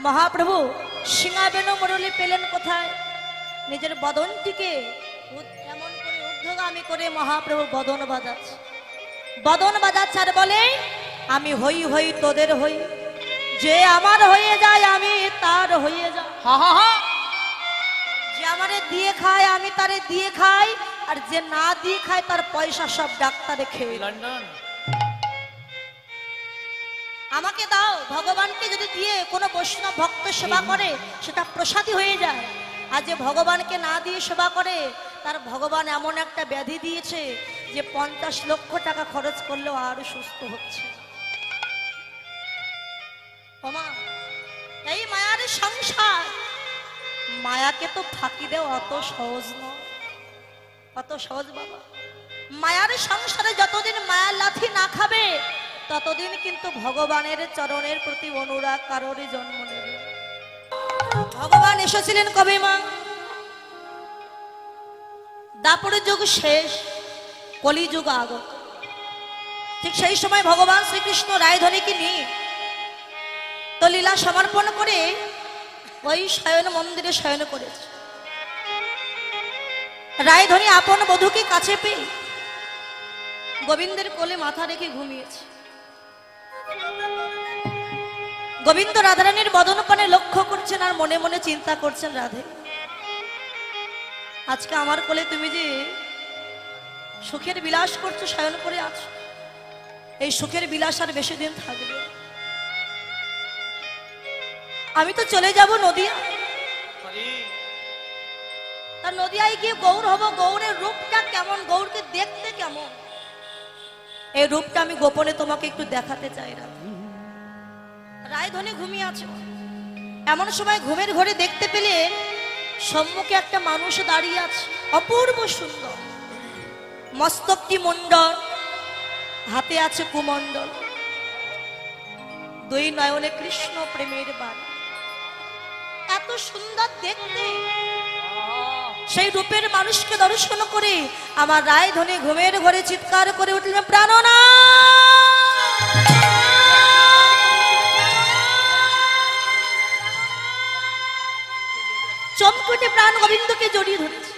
মহাপ্রভু সিংহাবেন মুরলি পেলেন কোথায় নিজের বদনটিকে এমন করে ঊর্ধ্বগামী করে মহাপ্রভু বদন বাজাচ্ছে আর বলে আমি হই হই তোদের হই যে আমার হয়ে যায় আমি তার হয়ে যাই হা হা হা যে আমারে দিয়ে খায় আমি তারে দিয়ে খাই আর যে না দিয়ে খায় তার পয়সা সব ডাক্তারে খেয়ে নেয়। লন্ডন আমাকে দাও ভগবানকে যদি দিয়ে কোনো বৈষ্ণব ভক্ত সেবা করে সেটা প্রসাদী হয়ে যায় আর যে ভগবানকে না দিয়ে সেবা করে তার ভগবান এমন একটা ব্যাধি দিয়েছে যে 50 লক্ষ টাকা খরচ করলেও আরো সুস্থ হচ্ছে ওমা এই মায়ার সংসার মায়াকে তো ফাঁকি দেও অত সহজ নয় অত সহজ বাবা মায়ার সংসারে যতদিন মায়ার লাথি না খাবে ততদিন কিন্তু ভগবানের চরণের প্রতি অনুরাগ কারোরই জন্ম নেবে ভগবান এসেছিলেন কবে মা দাপর যুগ শেষ কলিযুগ আগত ঠিক সেই সময় ভগবান শ্রীকৃষ্ণ রায়ধনীকে নিয়ে তো লীলা সমর্পণ করে ওই শয়ন মন্দিরে শয়ন করেছে রায়ধনী আপন বধূকে কাছে পেয়ে গোবিন্দের কোলে মাথা রেখে ঘুমিয়েছে গোবিন্দ রাধারানীর বদনপানে লক্ষ্য করছেন আর মনে মনে চিন্তা করছেন রাধে আজকে আমার কোলে তুমি যে সুখের বিলাস করছো শয়ন করে আছো এই সুখের বিলাস আর বেশি দিন থাকবে আমি তো চলে যাব নদিয়া তার নদিয়ায় গিয়ে গৌর হব গৌরের রূপটা কেমন গৌরকে দেখতে কেমন এই রূপটা আমি গোপনে তোমাকে একটু দেখাতে চাই রায়ধনী ঘুমিয়ে আছে এমন সময় ঘুমের ঘরে দেখতে পেলে সম্মুখে একটা মানুষ দাঁড়িয়ে আছে অপূর্ব সুন্দর মস্তকটি মুন্ডন হাতে আছে কুমণ্ডল দুই নয়নে কৃষ্ণ প্রেমের বাণী এত সুন্দর দেখতে সেই রূপের মানুষকে দর্শন করে আমার রায়ধনী ঘুমের ঘরে চিৎকার করে উঠলেন প্রাণনা চমকুটে প্রাণ গোবিন্দকে জড়িয়ে ধরেছে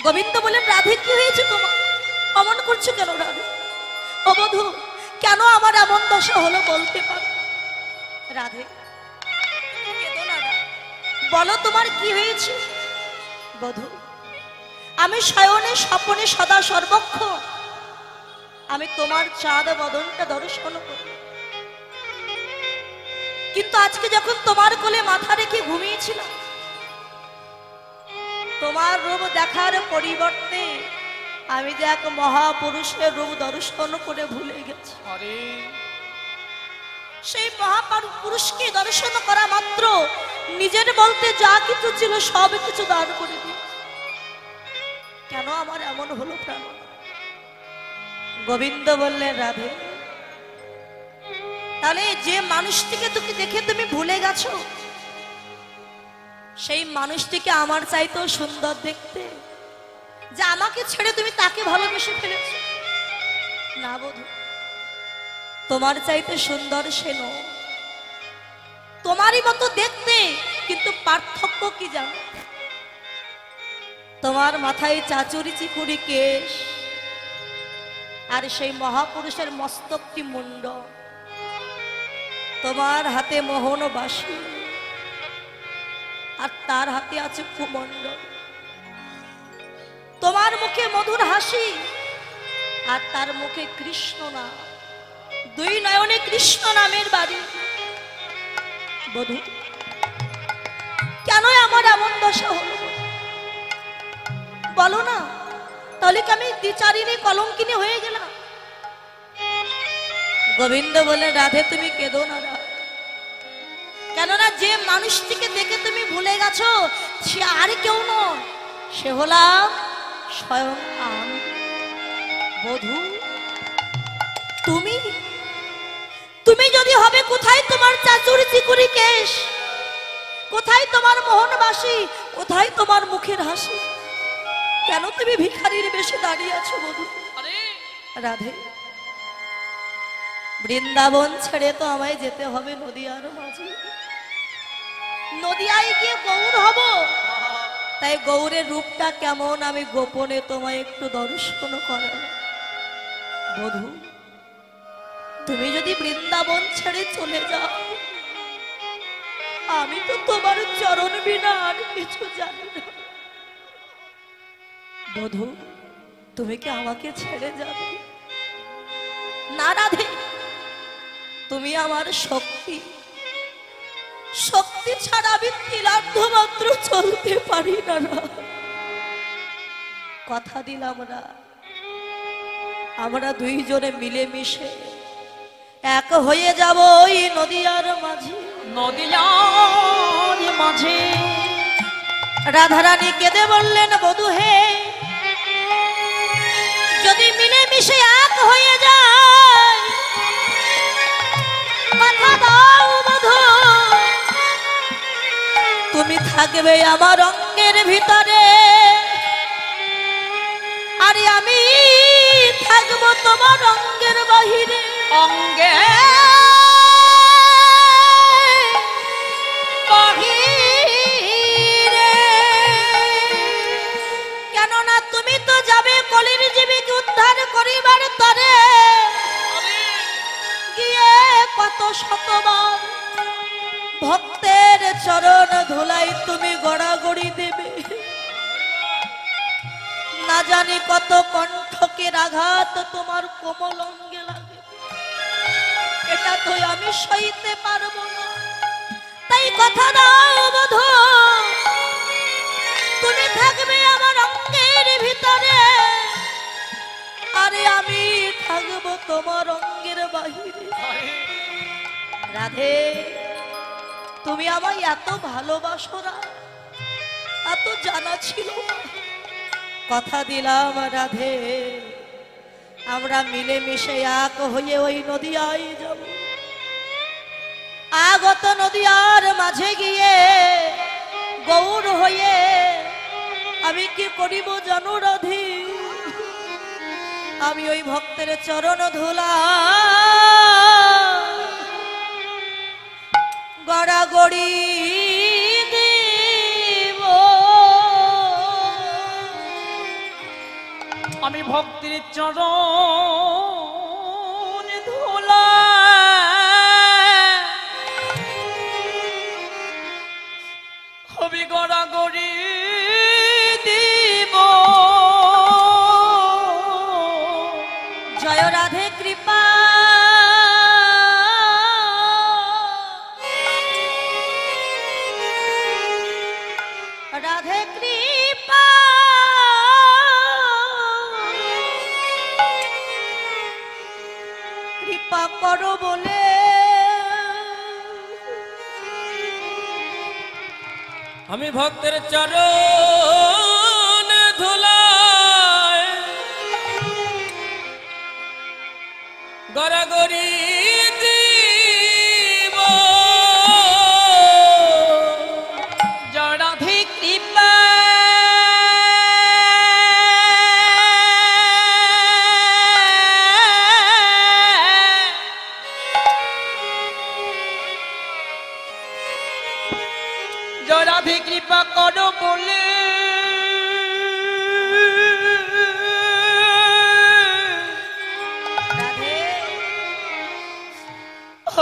গোবিন্দ বলেন রাধে কি হয়েছে তোমার অমন করছো কেন রাধে অবধূ কেন আমার এমন দশা হলো বলতে পারো রাধে বলো তোমার কি হয়েছে বধূ আমি শয়নে স্বপনে সদা সর্বক্ষণ আমি তোমার চাঁদ বদনটা দর্শন করি কিন্তু আজকে যখন তোমার কোলে মাথা রেখে ঘুমিয়েছিলাম তোমার রূপ দেখার পরিবর্তে আমি যে এক মহাপুরুষের রূপ দর্শন করে ভুলে গেছি সেই মহাপুরুষকে দর্শন করা মাত্র নিজের বলতে যা কিছু ছিল সব কিছু দান করে দিয়েছি কেন আমার এমন হলো প্রাণ? গোবিন্দ বললেন রাধে, তাহলে যে মানুষটিকে তুমি দেখে তুমি ভুলে গেছো, সেই মানুষটিকে আমার চাইতেও সুন্দর দেখতে, যে আমাকে ছেড়ে তুমি তাকে ভালোবেসে ফেলেছো। না বধূ, তোমার চাইতে সুন্দর সে নয়, তোমারই মতো দেখতে, কিন্তু পার্থক্য কি জানো? তোমার মাথায় চাচুরি চিকুরি কেশ, আর সেই মহাপুরুষের মস্তকটি মুন্ড, তোমার হাতে মোহন বাসি, আর তার হাতে আছে কুমণ্ডল। তোমার মুখে মধুর হাসি, আর তার মুখে কৃষ্ণ নাম, দুই নয়নে কৃষ্ণ নামের বাড়ি। বধূ, কেন আমার এমন দশা হলো বলো না? তাহলে কি আমি দ্বিচারিণী কলঙ্কিনী হয়ে গেলাম? গোবিন্দ বলে, রাধে তুমি কেঁদো না। কেননা যে মানুষটিকে দেখে তুমি ভুলে গেছো, সে আর কেউ নয়, সে হলাম স্বয়ং আমি। বধূ, তুমি তুমি যদি হবে, কোথায় তোমার চাচুর চিকুরি কেশ, কোথায় তোমার মোহনবাসী, কোথায় তোমার মুখের হাসি? কেন তুমি ভিখারির বেশে দাঁড়িয়ে আছো বধূ? রাধে, বৃন্দাবন ছেড়ে তো আমায় যেতে হবে নদিয়ার মাঝে। নদিয়ায় গিয়ে গৌর হব, তাই গৌরের রূপটা কেমন আমি গোপনে তোমায় একটু দর্শন করাবো। বধূ, তুমি যদি বৃন্দাবন ছেড়ে চলে যাও, আমি তো তোমার চরণ বিনা আর কিছু জানি না। বধূ, তুমি কি আমাকে ছেড়ে যাবে? না রাধে, তুমি আমার শক্তি, শক্তি ছাড়া আমি তিলার্ধ মাত্র চলতে পারি না। কথা দিলাম না, আমরা দুইজনে মিলেমিশে এক হয়ে যাব ওই নদিয়ার মাঝে। নদিয়ার মাঝে রাধারানী কেঁদে বললেন, বধূ হে, যদি মিলেমিশে এক হয়ে যায়, কথা দাও বধূ, তুমি থাকবে আমার অঙ্গের ভিতরে, আরে আমি থাকবো তোমার অঙ্গের বাহিরে। অঙ্গে বাহিরে, কেননা তুমি তো যাবে কলির জীবীকে উদ্ধার করিবার তরে, গিয়ে কত শতবার ভক্তের চরণ ধুলাই তুমি গড়াগড়ি দেবে। না জানি কত কণ্ঠকের আঘাত তোমার কোমল অঙ্গে লাগে, এটা তো আমি সইতে পারবো না। তাই কথা দাও বধূ, তুমি থাকবে আমার অঙ্গের ভিতরে, আরে আমি থাকবো তোমার অঙ্গের বাহিরে। রাধে, তুমি আমায় এত ভালোবাসো না, এত জানা ছিল না। কথা দিলাম রাধে, আমরা মিলেমিশে এক হয়ে ওই নদিয়ায় যাব। আগত নদিয়ার মাঝে গিয়ে গৌর হয়ে আমি কি করিব জানো রাধে? আমি ওই ভক্তের চরণ ধুলা গড়াগড়ি দেব। আমি ভক্তির চরণ ধুলা হবি গড়াগড়ি দিব। জয় রাধে কৃপা, রাধে কৃপা, কৃপা করো বলে আমি ভক্তের চরণ ধুলা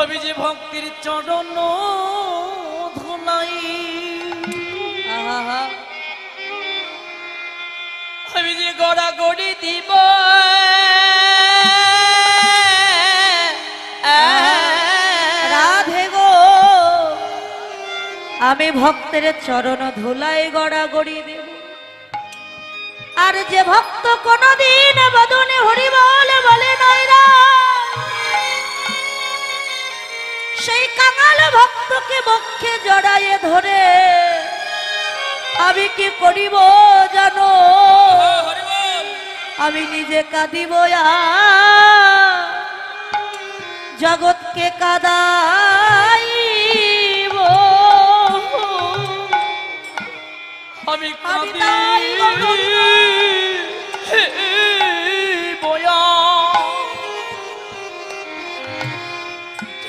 আমি যে ভক্তির চরণ ধুলাই, আহা আমি যে গড়াগড়ি দিব, রাধে গো আমি ভক্তের চরণ ধুলাই গড়াগড়ি দেব। আর যে ভক্ত কোনদিন বদনে হরি বলে বলে নয়রা, সেই কাঙাল ভক্তকে বক্ষে জড়াইয়ে ধরে আমি কি করিব জানো? আমি নিজে কাঁদিব জগৎকে কাঁদাইব। আমি তাই বয়া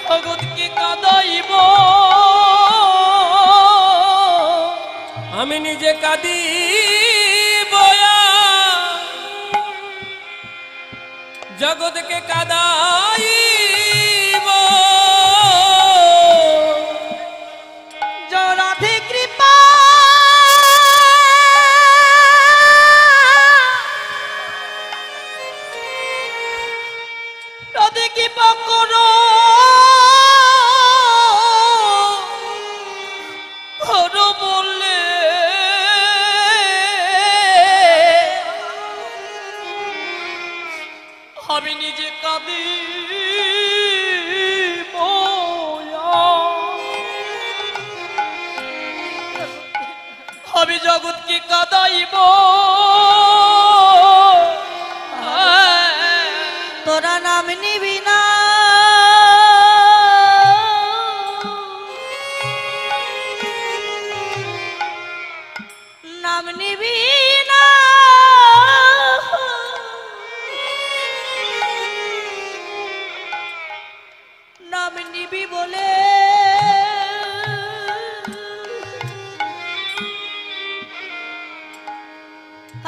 জগৎকে কাঁদাইব, আমি নিজে কাঁদি বয়া জগৎকে কাঁদাইব। রাধে কৃপা রাধে কৃপা করো, করো বললে আমি নিজে কাঁদি আমি জগৎকে কাঁদাইব। তোরা নাম নিবি না, নাম নিবি না, নাম নিবি বলে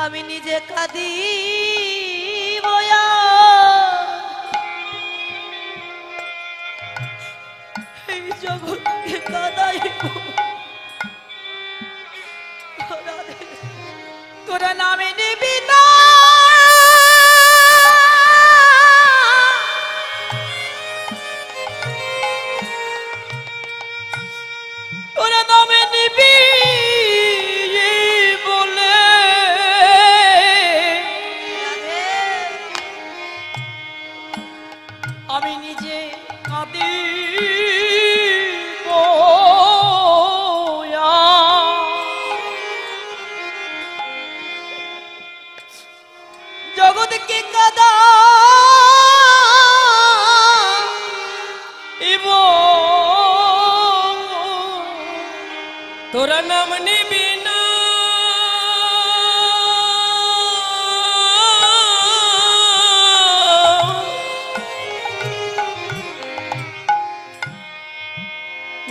আমি নিজে কাঁদি বয়া। এই জগৎকে কাঁদাইব। তোরা নামে নিবি না, তোরা নামে নিবি বলে আমি নিজে কাঁদি বয়া। জগৎকে কাঁদাইব। তোরা নাম নিবি না,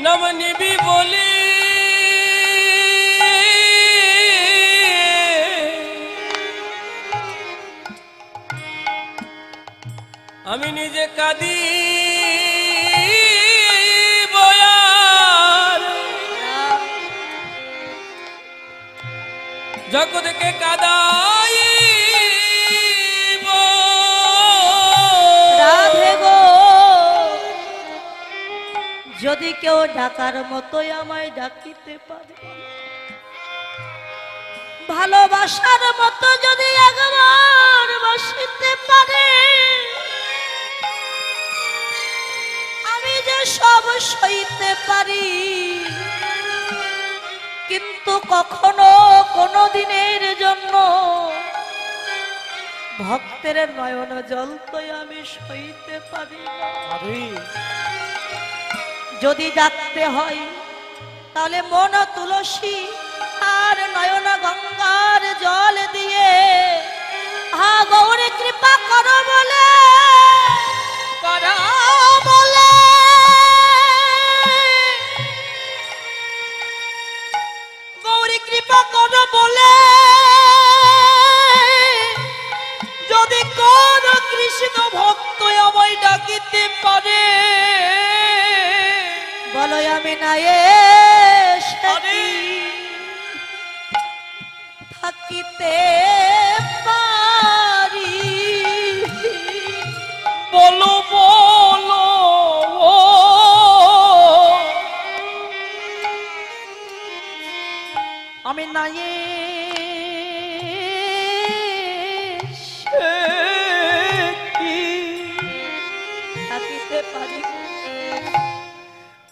নাম নিবি বলে আমি নিজে কাঁদি বয়ার জগৎকে কাঁদাইব। রাধে গো যদি কেউ ডাকার মতোই আমায় ডাকিতে পারে, ভালোবাসার মতো যদি একবার বাসিতে পারে, আমি যে সব সইতে পারি। কিন্তু কখনো কোনো দিনের জন্য ভক্তের নয়ন জল তো আমি সইতে পারি না। যদি ডাকতে হয় তাহলে মন তুলসী আর নয়ন গঙ্গার জল দিয়ে হা গৌরী কৃপা করো বলে করা বলে গৌরী কৃপা করো বলে যদি কোন কৃষ্ণ ভক্ত আমায় ডাকিতে পারে, পারি। বলো বলো আমি নাই কি থাকিতে পারি,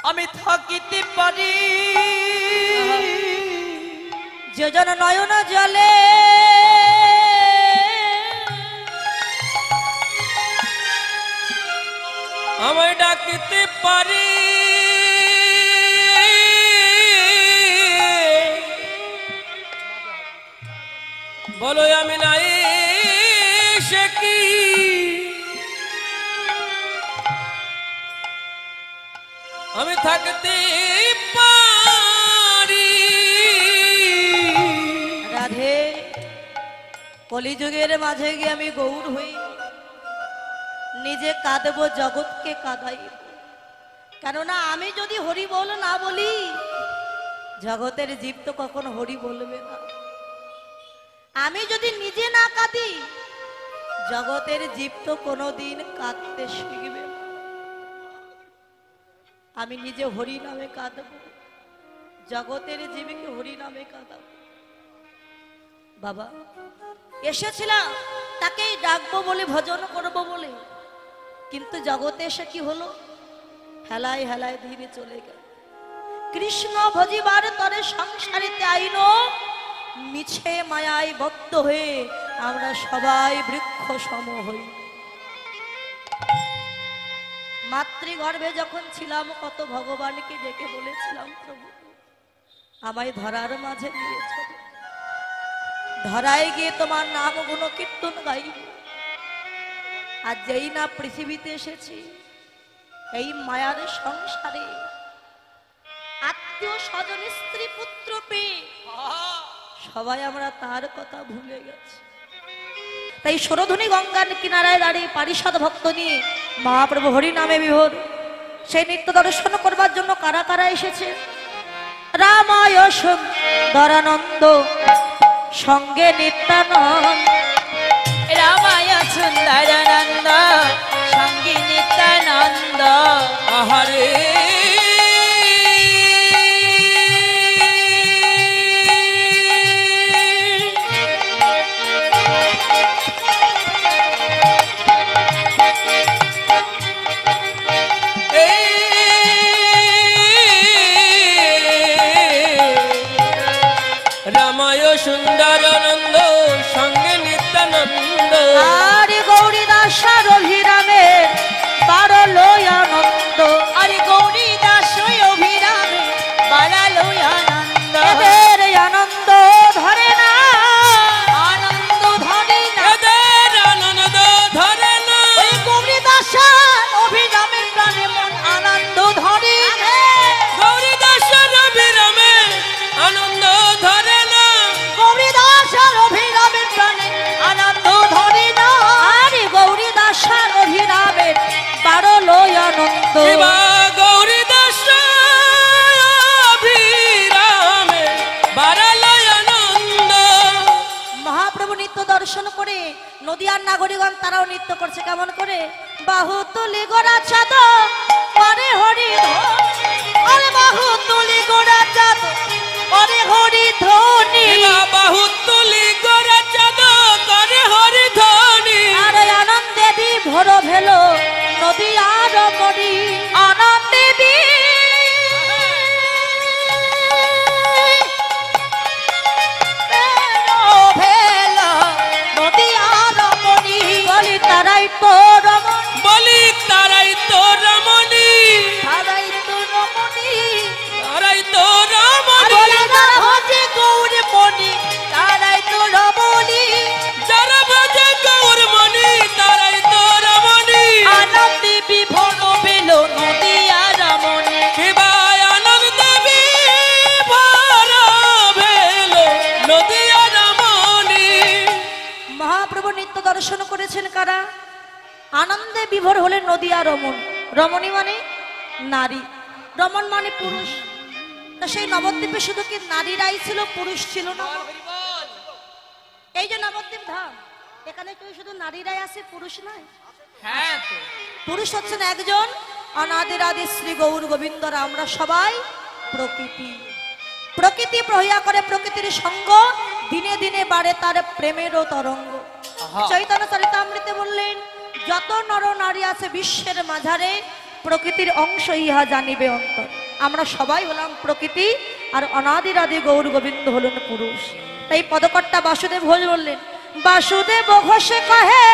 আমি থাকিতে পারি যে জন নয়ন জলে আমায় ডাকিতে পারি। বলো আমি নাই সে কি আমি থাকতে পারি। রাধে, কলিযুগের মাঝে গিয়ে আমি গৌর হই, নিজে কাঁদবো, জগৎকে কাঁদাইব। কেননা আমি যদি হরি বল না বলি, জগতের জীব তো কখনো হরি বলবে না। আমি যদি নিজে না কাঁদি, জগতের জীব তো কোনোদিন কাঁদতে শিখবে না। আমি নিজে হরি নামে কাঁদব, জগতের জীবকে হরি নামে কাঁদাব। বাবা এসেছিলাম তাকেই ডাকবো বলে, ভজন করব বলে, কিন্তু জগতে এসে কি হলো? হেলায় হেলায় ধীরে চলে গেল। কৃষ্ণ ভজিবার তরে সংসারিতে আইন, মিছে মায়ায় বদ্ধ হয়ে আমরা সবাই বৃক্ষ সম হই। মাতৃগর্ভে যখন ছিলাম, কত ভগবানকে ডেকে বলেছিলাম, প্রভু আমায় ধরার মাঝে নিয়ে চলো, ধরায় গিয়ে তোমার নাম গুণ কীর্তন গাইব। আর যেই না পৃথিবীতে এসেছি, এই মায়ার সংসারে আত্মীয় স্বজন স্ত্রী পুত্র পেয়ে সবাই আমরা তার কথা ভুলে গেছি। তাই সরধ্বনি গঙ্গার কিনারায় দাঁড়িয়ে পারিষদ ভক্ত নিয়ে মহাপ্রভু হরি নামে বিভোর, সেই নৃত্য দর্শন করবার জন্য কারা কারা এসেছে? রামায় সুন্দরানন্দ সঙ্গে নিত্যানন্দ, রামায় সুন্দরানন্দ সঙ্গে নিত্যানন্দ। আহারে রামায় সুন্দরানন্দ সঙ্গে নিত্যানন্দ। আরে গৌরী দাসার অভিরামের বারলো আনন্দ, আরে গৌরী দাস অভিরামে বাড়ালো আনন্দ। এদের আনন্দ ধরে না, আনন্দ ধরে না, এদের আনন্দ ধরে না। ওই গৌরী দাসার অভিরামে প্রাণে মন আনন্দ ধরে না। গৌরী দাসের অভিরামে আনন্দ ধরে না। গৌরী দাসার অভিরামে প্রাণে আনন্দ ধরে না। আরে গৌরী দাসার অভিরামের বারলো আনন্দ। শিবা গৌরী দাসের অভিরামে বাড়ালো আনন্দ। মহাপ্রভু নৃত্য দর্শন করে নদিয়ার নাগরিকগণ তারাও নৃত্য করছে। কেমন করে? বাহু তুলি গোড়া চাঁদ করে হরি ধ্বনি, আরে বাহু তুলি গোড়া চাঁদ করে হরি ধ্বনি। শিবা বাহু তুলি গোরা চাঁদ করে হরি ধ্বনি। আরে আনন্দে বিভোর ভেল নদিয়ার মরি, আনন্দে ভেল নদিয়ার মনি। বলি তারাই তো রমণ, বলি তারাই তো রমণী, তারাই তো রমণী। তারাই তো রমণী। আরে যারা ভজে গৌর মণি তারাই তো রমণী। যারা ভজে গৌর মণি তারাই তো রমণী। আনন্দে বিভোর ভেল নদিয়ার মনি। শিবায় আনন্দ বিভোর ভেল নদিয়া রমণী। মহাপ্রভু নৃত্য দর্শন করেছেন কারা? আনন্দে বিভোর হলেন নদিয়া রমণ। রমণী মানে নারী, রমণ মানে পুরুষ। তা সেই নবদ্বীপে শুধু কি নারীরাই ছিল, পুরুষ ছিল না? অন্তিম ধাম, এখানে কেউ শুধু নারীরাই আছে, পুরুষ নয়। হ্যাঁ তো পুরুষ হচ্ছেন একজন, অনাদির আদি শ্রী গৌর গোবিন্দরা। আমরা সবাই প্রকৃতি, প্রকৃতি প্রহিয়া করে প্রকৃতির সঙ্গ, দিনে দিনে বাড়ে তার প্রেমেরও তরঙ্গ। আহা। চৈতন্য চরিতামৃতে বললেন, যত নর নারী আছে বিশ্বের মাঝারে, প্রকৃতির অংশ ইহা জানিবে অন্তর। আমরা সবাই হলাম প্রকৃতি, আর অনাদির আদি গৌর গোবিন্দ হলেন পুরুষ। তাই পদকর্তা বাসুদেব ঘোষ বললেন, বাসুদেব ঘোষে কহে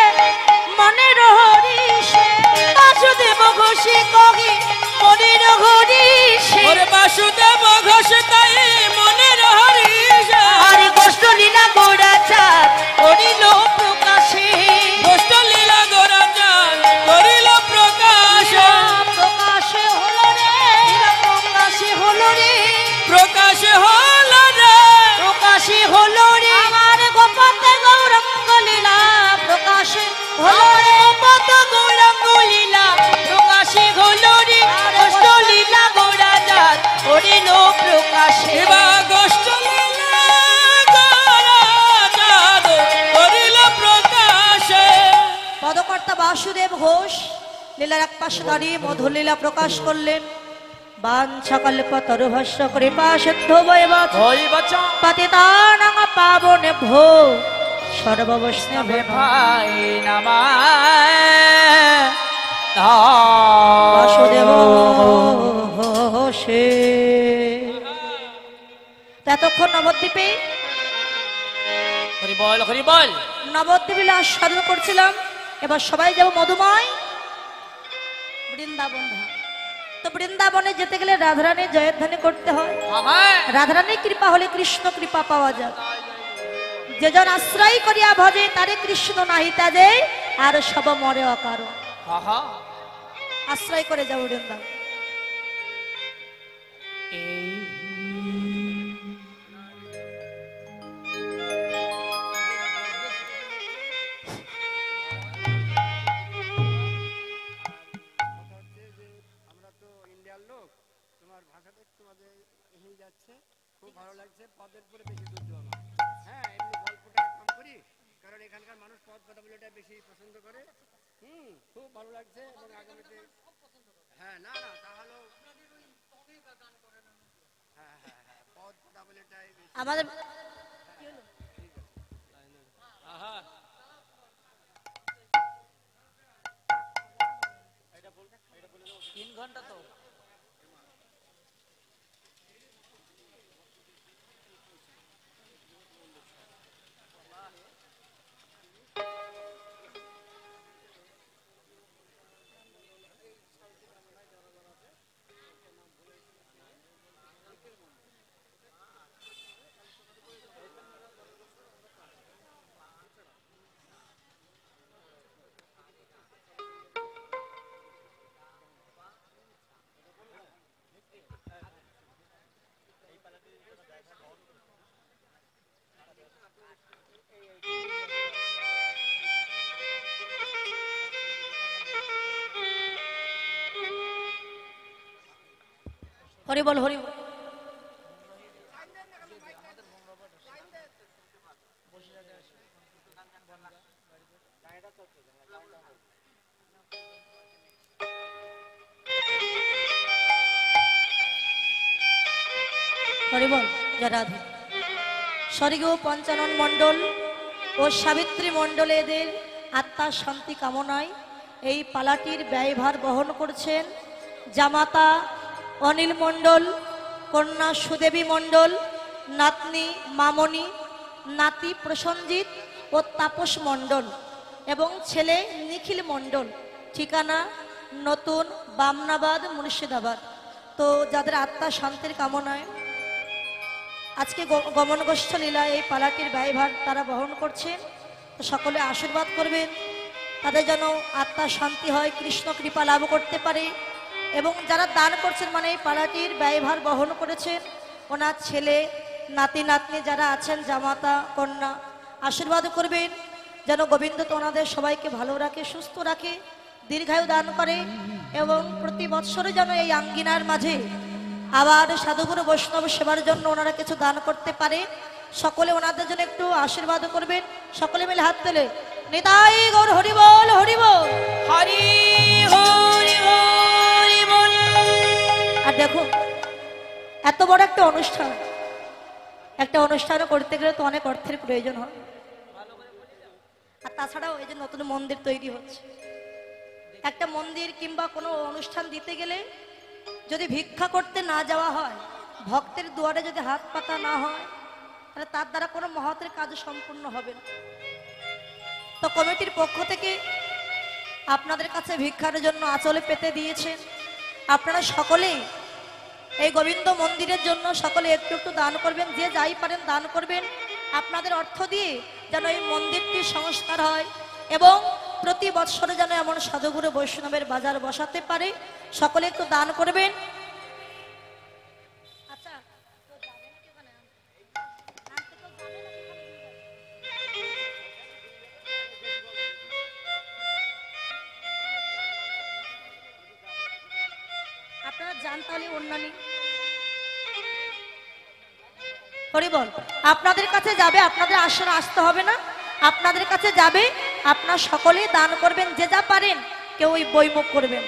মনের হরিষে, বাসুদেব ঘোষে কহে মনের হরিষে, ওরে বাসুদেব ঘোষ তাই মনের হরিষ, আর গোষ্ঠ লীলা গোড়াচাঁদ করিল প্রকাশে, গোষ্ঠ লীলা গোরাচাঁদ করিল প্রকাশ, প্রকাশে হলো রে, প্রকাশে হলো রে, প্রকাশ হল রে, প্রকাশে হলো রে, আমার গোপতে গৌরঙ্গ লীলা প্রকাশে হলো আমার রে। গোপত গৌরাঙ্গ লীলা প্রকাশে হলো রে, গোষ্ঠ লীলা গোড়াচাঁদ করিল প্রকাশে, এবা গোষ্ঠ লীলা গোরাচাঁদ করিল প্রকাশ। পদকর্তা বাসুদেব ঘোষ লীলার এক পাশে দাঁড়িয়ে মধুর লীলা প্রকাশ করলেন। বাঞ্ছা কল্পতরুভস্য কৃপা সিদ্ধ বৈবচ ওই বচন পতিতানাং পাবনে ভো সর্ববৈষ্ণবে ভাই বাসুদেব নামায় ঘোষে। এতক্ষণ নবদ্বীপে হরি বল হরি বল। নবদ্বীপ লীলা আস্বাদন করছিলাম। এবার সবাই যাব মধুময় বৃন্দাবন ধাম। তো বৃন্দাবনে যেতে গেলে রাধারানীর জয়ধ্বনি করতে হয়। হ্যাঁ রাধারানীর কৃপা হলে কৃষ্ণ কৃপা পাওয়া যায়। যেজন আশ্রয় করিয়া ভজে তারে কৃষ্ণ নাহিতা যে, আর সব মরে অকারণ। হ্যাঁ আশ্রয় করে যাও বৃন্দাবন। আমরা তো ইন্ডিয়ার লোক, তোমার ভাষাটা একটু মাঝে এগিয়ে যাচ্ছে, খুব ভালো লাগছে। পদের পরে বেশি দুধ দেওয়া না, হ্যাঁ এমনি গল্পটা কম করি, কারণ এখানকার মানুষ পদ কথা বলেটা বেশি পছন্দ করে। খুব ভালো লাগছে এবং আগামীতে হ্যাঁ না না তাহলেও হ্যাঁ হ্যাঁ হ্যাঁ পদ কথা বলেটাই বেশি। আমাদের তিন ঘন্টা তো হরি বল হরি বল। হরি বল জয় রাধে। স্বর্গীয় পঞ্চানন মণ্ডল ও সাবিত্রী মণ্ডল এদের আত্মার শান্তি কামনায় এই পালাটির ব্যয়ভার বহন করছেন জামাতা অনিল মণ্ডল, কন্যা সুদেবী মণ্ডল, নাতনি মামনি, নাতি প্রসঞ্জিৎ ও তাপস মণ্ডল এবং ছেলে নিখিল মণ্ডল। ঠিকানা নতুন বামনাবাদ মুর্শিদাবাদ। তো যাদের আত্মা শান্তির কামনায় আজকে গমন গোষ্ঠ লীলা এই পালাটির ব্যয়ভার তারা বহন করছেন। তো সকলে আশীর্বাদ করবেন তাদের যেন আত্মা শান্তি হয়, কৃষ্ণ কৃপা লাভ করতে পারে। এবং যারা দান করছেন মানে এই পালাটির ব্যয়ভার বহন করেছেন ওনার ছেলে নাতি নাতনি যারা আছেন জামাতা কন্যা, আশীর্বাদ করবেন যেন গোবিন্দ তো ওনাদের সবাইকে ভালো রাখে, সুস্থ রাখে, দীর্ঘায়ু দান করে এবং প্রতি বৎসরে যেন এই আঙ্গিনার মাঝে আবার সাধুগুরু বৈষ্ণব সেবার জন্য ওনারা কিছু দান করতে পারে। সকলে ওনাদের জন্য একটু আশীর্বাদ করবেন। সকলে মিলে হাত তুলে নিতাই গৌর হরি বল হরি বল। হরি হরি হরি বল। আর দেখো এত বড় একটা অনুষ্ঠান, একটা অনুষ্ঠান করতে গেলে তো অনেক অর্থের প্রয়োজন হয়। আর তাছাড়াও এই যে নতুন মন্দির তৈরি হচ্ছে, একটা মন্দির কিংবা কোনো অনুষ্ঠান দিতে গেলে যদি ভিক্ষা করতে না যাওয়া হয়, ভক্তের দুয়ারে যদি হাত পাতা না হয়, তাহলে তার দ্বারা কোনো মহতের কাজ সম্পূর্ণ হবে না। তো কমিটির পক্ষ থেকে আপনাদের কাছে ভিক্ষার জন্য আঁচলে পেতে দিয়েছেন। আপনারা সকলেই এই গোবিন্দ মন্দিরের জন্য সকলে একটু একটু দান করবেন, যে যাই পারেন দান করবেন। আপনাদের অর্থ দিয়ে যেন এই মন্দিরটি সংস্কার হয় এবং প্রতি বৎসরে যেন এমন সাধুগুরু বৈষ্ণবের বাজার বসাতে পারে। সকলে একটু দান করবেন। আচ্ছা, আপনারা যান তাহলে অন্যান্য হরি বল। আপনাদের কাছে যাবে, আপনাদের আসলে আসতে হবে না, আপনাদের কাছে যাবে। আপনারা সকলেই দান করবেন, যে যা পারেন, কেউ ওই বইমুখ করবেন।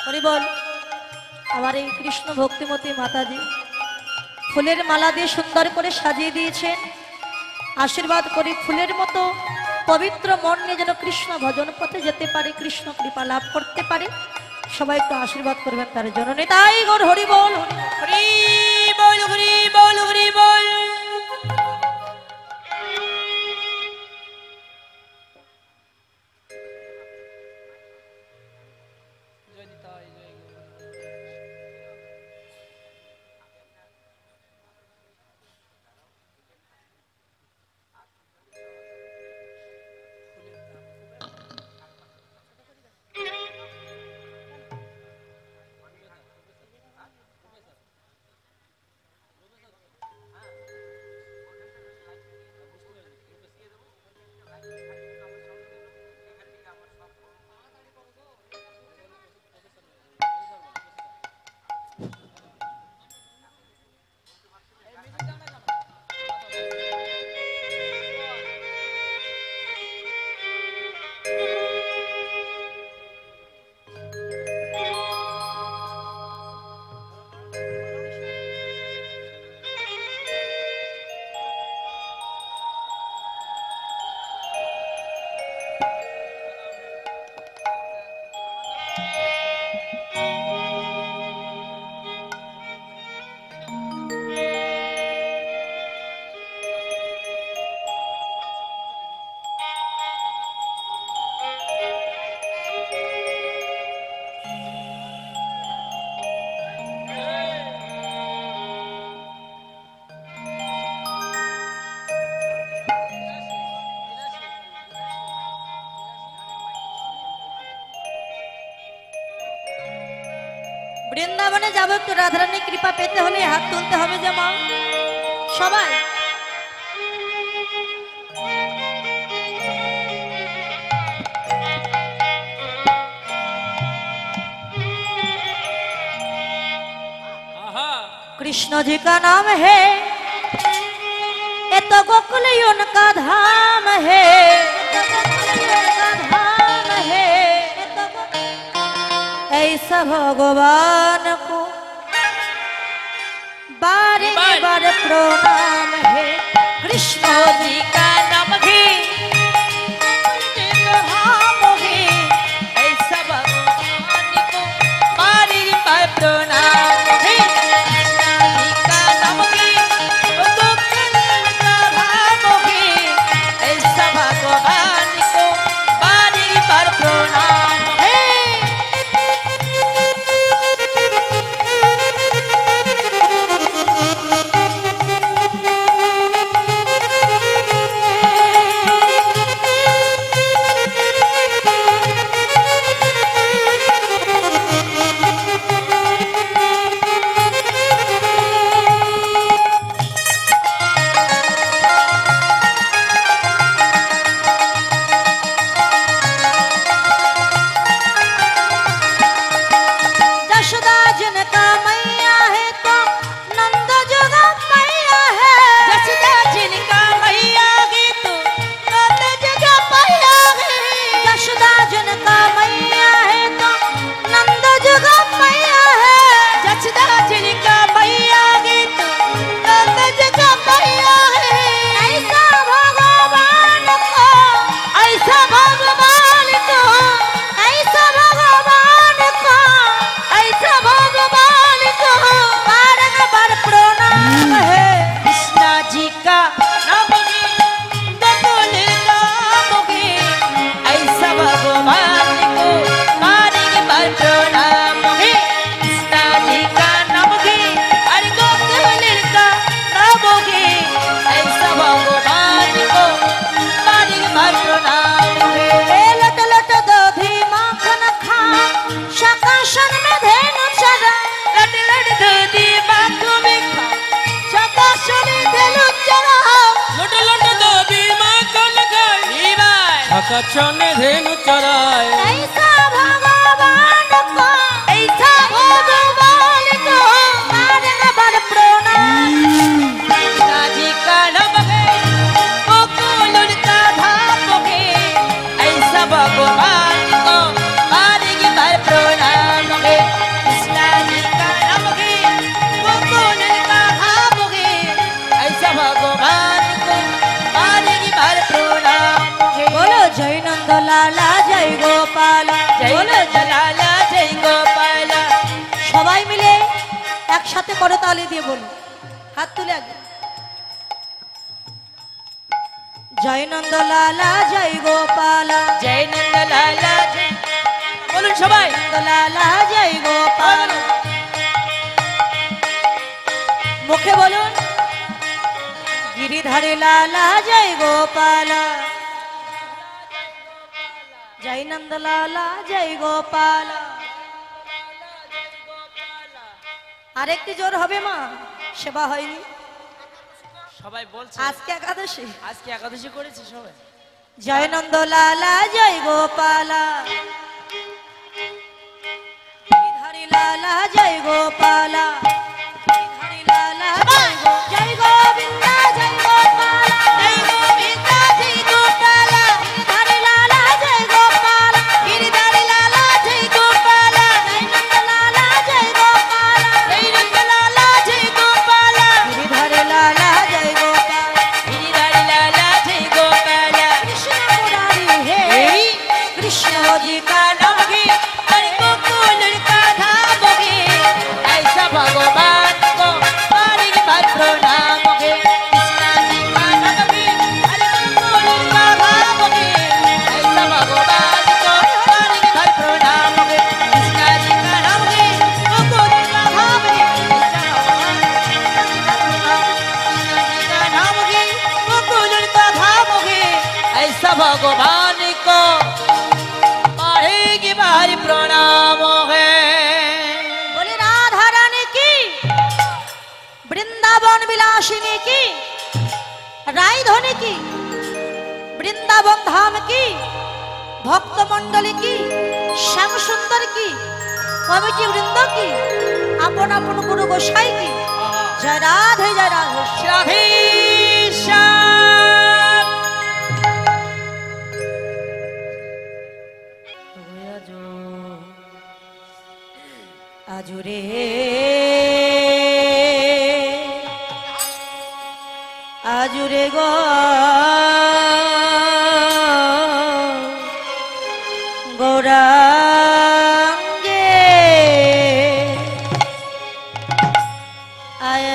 হরি বল। আমার এই কৃষ্ণ ভক্তিমতী মাতাজি ফুলের মালা দিয়ে সুন্দর করে সাজিয়ে দিয়েছেন। আশীর্বাদ করি ফুলের মতো পবিত্র মন নিয়ে যেন কৃষ্ণ ভজন পথে যেতে পারে, কৃষ্ণ কৃপা লাভ করতে পারে। সবাই একটু আশীর্বাদ করবেন তার জন্য। নিতাই গৌর হরি বল হরি বল হরি বল হরি বল। বৃন্দাবনে যাবো, একটু রাধারানী কৃপা পেতে হলে হাত তুলতে হবে যে মা সবাই। आहा कृष्ण जी का नाम है, ये तो गोकुल उनका धाम है, ये तो गोकुल उनका धाम है, ये तो ऐसा भगवान को बारे बार प्रणाम है। कृष्ण जी का नाम है, धाम है, ऐसा भगवान को बारे बार प्रणाम है। कचने धेनु चराए ऐसा भगवान को, ऐसा भगवान को बारे बार प्रणाम। कृष्ण जी का नाम है, गोकुल उनका धाम है, ऐसा भगवान को बारे बार प्रणाम है। कृष्ण जी का नाम है, गोकुल उनका धाम है, ऐसा भगवान को बारे बार प्रणाम। बोलो जय नंद लाला जय गोपाल, बोलो जय लाला जय गोपाल। সবাই মিলে একসাথে করতালি দিয়ে বলো, হাত তুলে আগে। জয় নন্দ লালা জয় গোপাল, জয় নন্দ লালা জয়, বলুন সবাই নন্দ লালা জয় গোপাল। মুখে বলুন गिरिधारी लाला जय गोपाल, जय नंद लाला जय गोपाल। আরেকটি জোর হবে মা, সেবা হয়নি সবাই বলছে আজকে একাদশী, আজকে একাদশী করেছি সবাই। জয় নন্দ লালা জয় গোপাল, गिरिधारी लाला जय गोपाल, गिरिधारी लाला जय गोविंद जय गोपाल, जय गोविंद जय गोपाल, गिरिधारी लाला जय गोपाल, गिरिधारी लाला जय गोपाल, जय नंद लाला जय गोपाल, जय नंद लाला जय गोपाल, गिरिधारी लाला जय गोपाल, गिरिधारी लाला जय गोपाल। कृष्ण मुरारी है, कृष्ण जी का नाम है, हर गोकुल का धाम है, ऐसा भगवान को बारे बार प्रणाम है। कृष्ण जी का नाम है, हर गोकुल का धाम है, ऐसा भगवान को बारे बार प्रणाम है। कृष्ण जी का नाम है, गोकुल का धाम है, ऐसा भगवान कृष्ण जी का नाम है, गोकुल का धाम है, ऐसा भगवान को बारे बार प्रणाम है। बोले राम বিলাসিনী কি, রায়ধনী কি, বৃন্দাবন ধাম কি, ভক্তমণ্ডলী কি, শ্যামসুন্দর কি, কমিটি বৃন্দ কি, আপন আপন গুরু গোসাই কি। জয় রাধে জয় রাধে। রাধে আজুরে আজুরে গো গৌরাঙ্গে আয়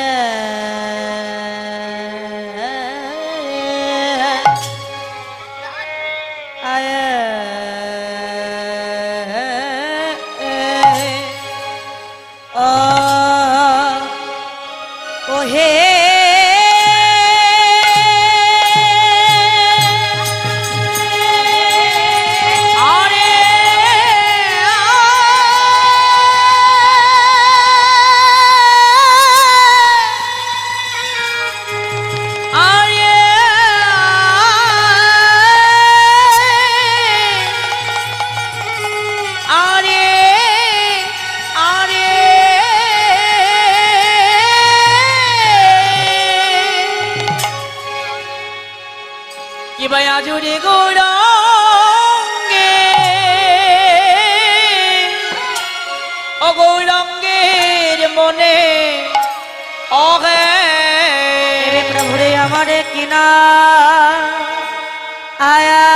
আয় ও হে আজুরে গৌরাঙ্গে ও গৌরাঙ্গের মনে অগে প্রভুরে আমারে কিনা আয়া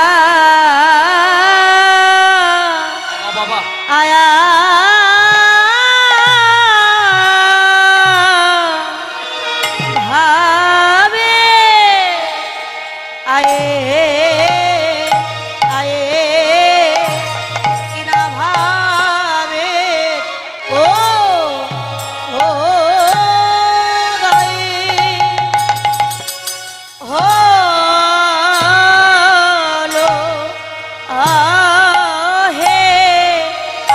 বাবা আয়া ভাবে আয়ে আয়ে কিনা ভাবে ও ও গাই হলো আহে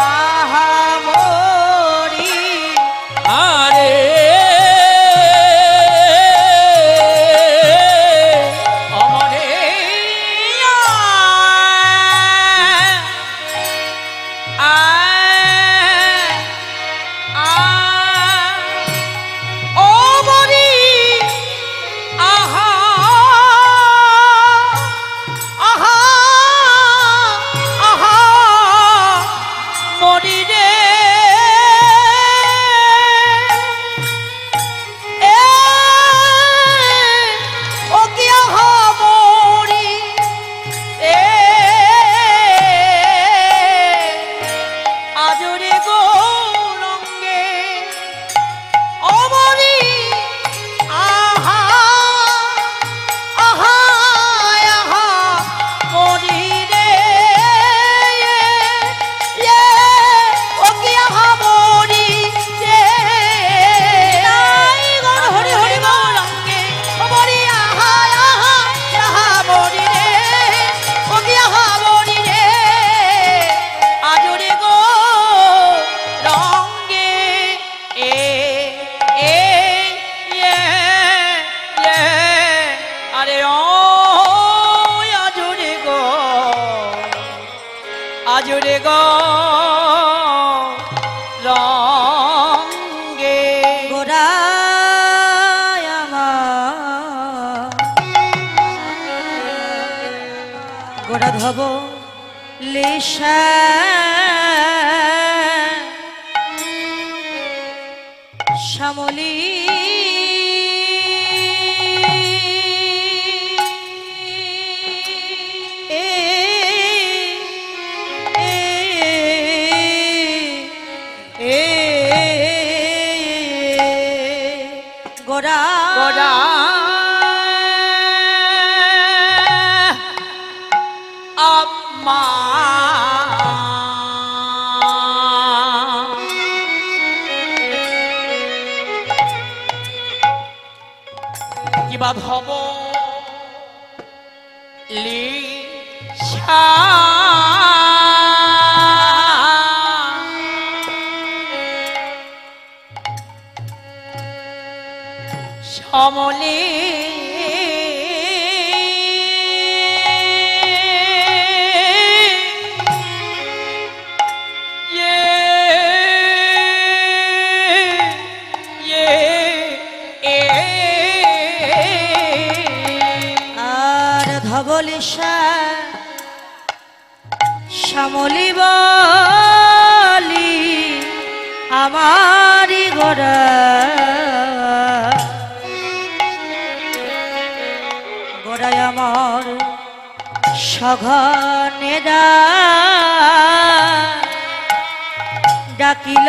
আহা মরি আরে আমারে ও মরি আহা আহা আহা মরি রে এ ও কি আহা মরি এ আজরে গৌরঙ্গে অমরি আহা আহা আহা মরি রে ও কি আহা মরি রে হরি হরি গৌরঙ্গে অমরি আহা আহা আহা মরি রে ও কি আহা মরি রে আজরে গো রঙ্গে এ এ ইয়ে ইয়ে আরে ও আজরে গো রঙ্গে গোরায় আমার গোড়া ধব লিশা শ্যামলী গোড়া গোড়া আম্মা কিবা হব লিশা সমলে আর ধবলিশা শ্যামলি বলি আমারি গোরা গোড়ায় আমার সঘনে ডাকিল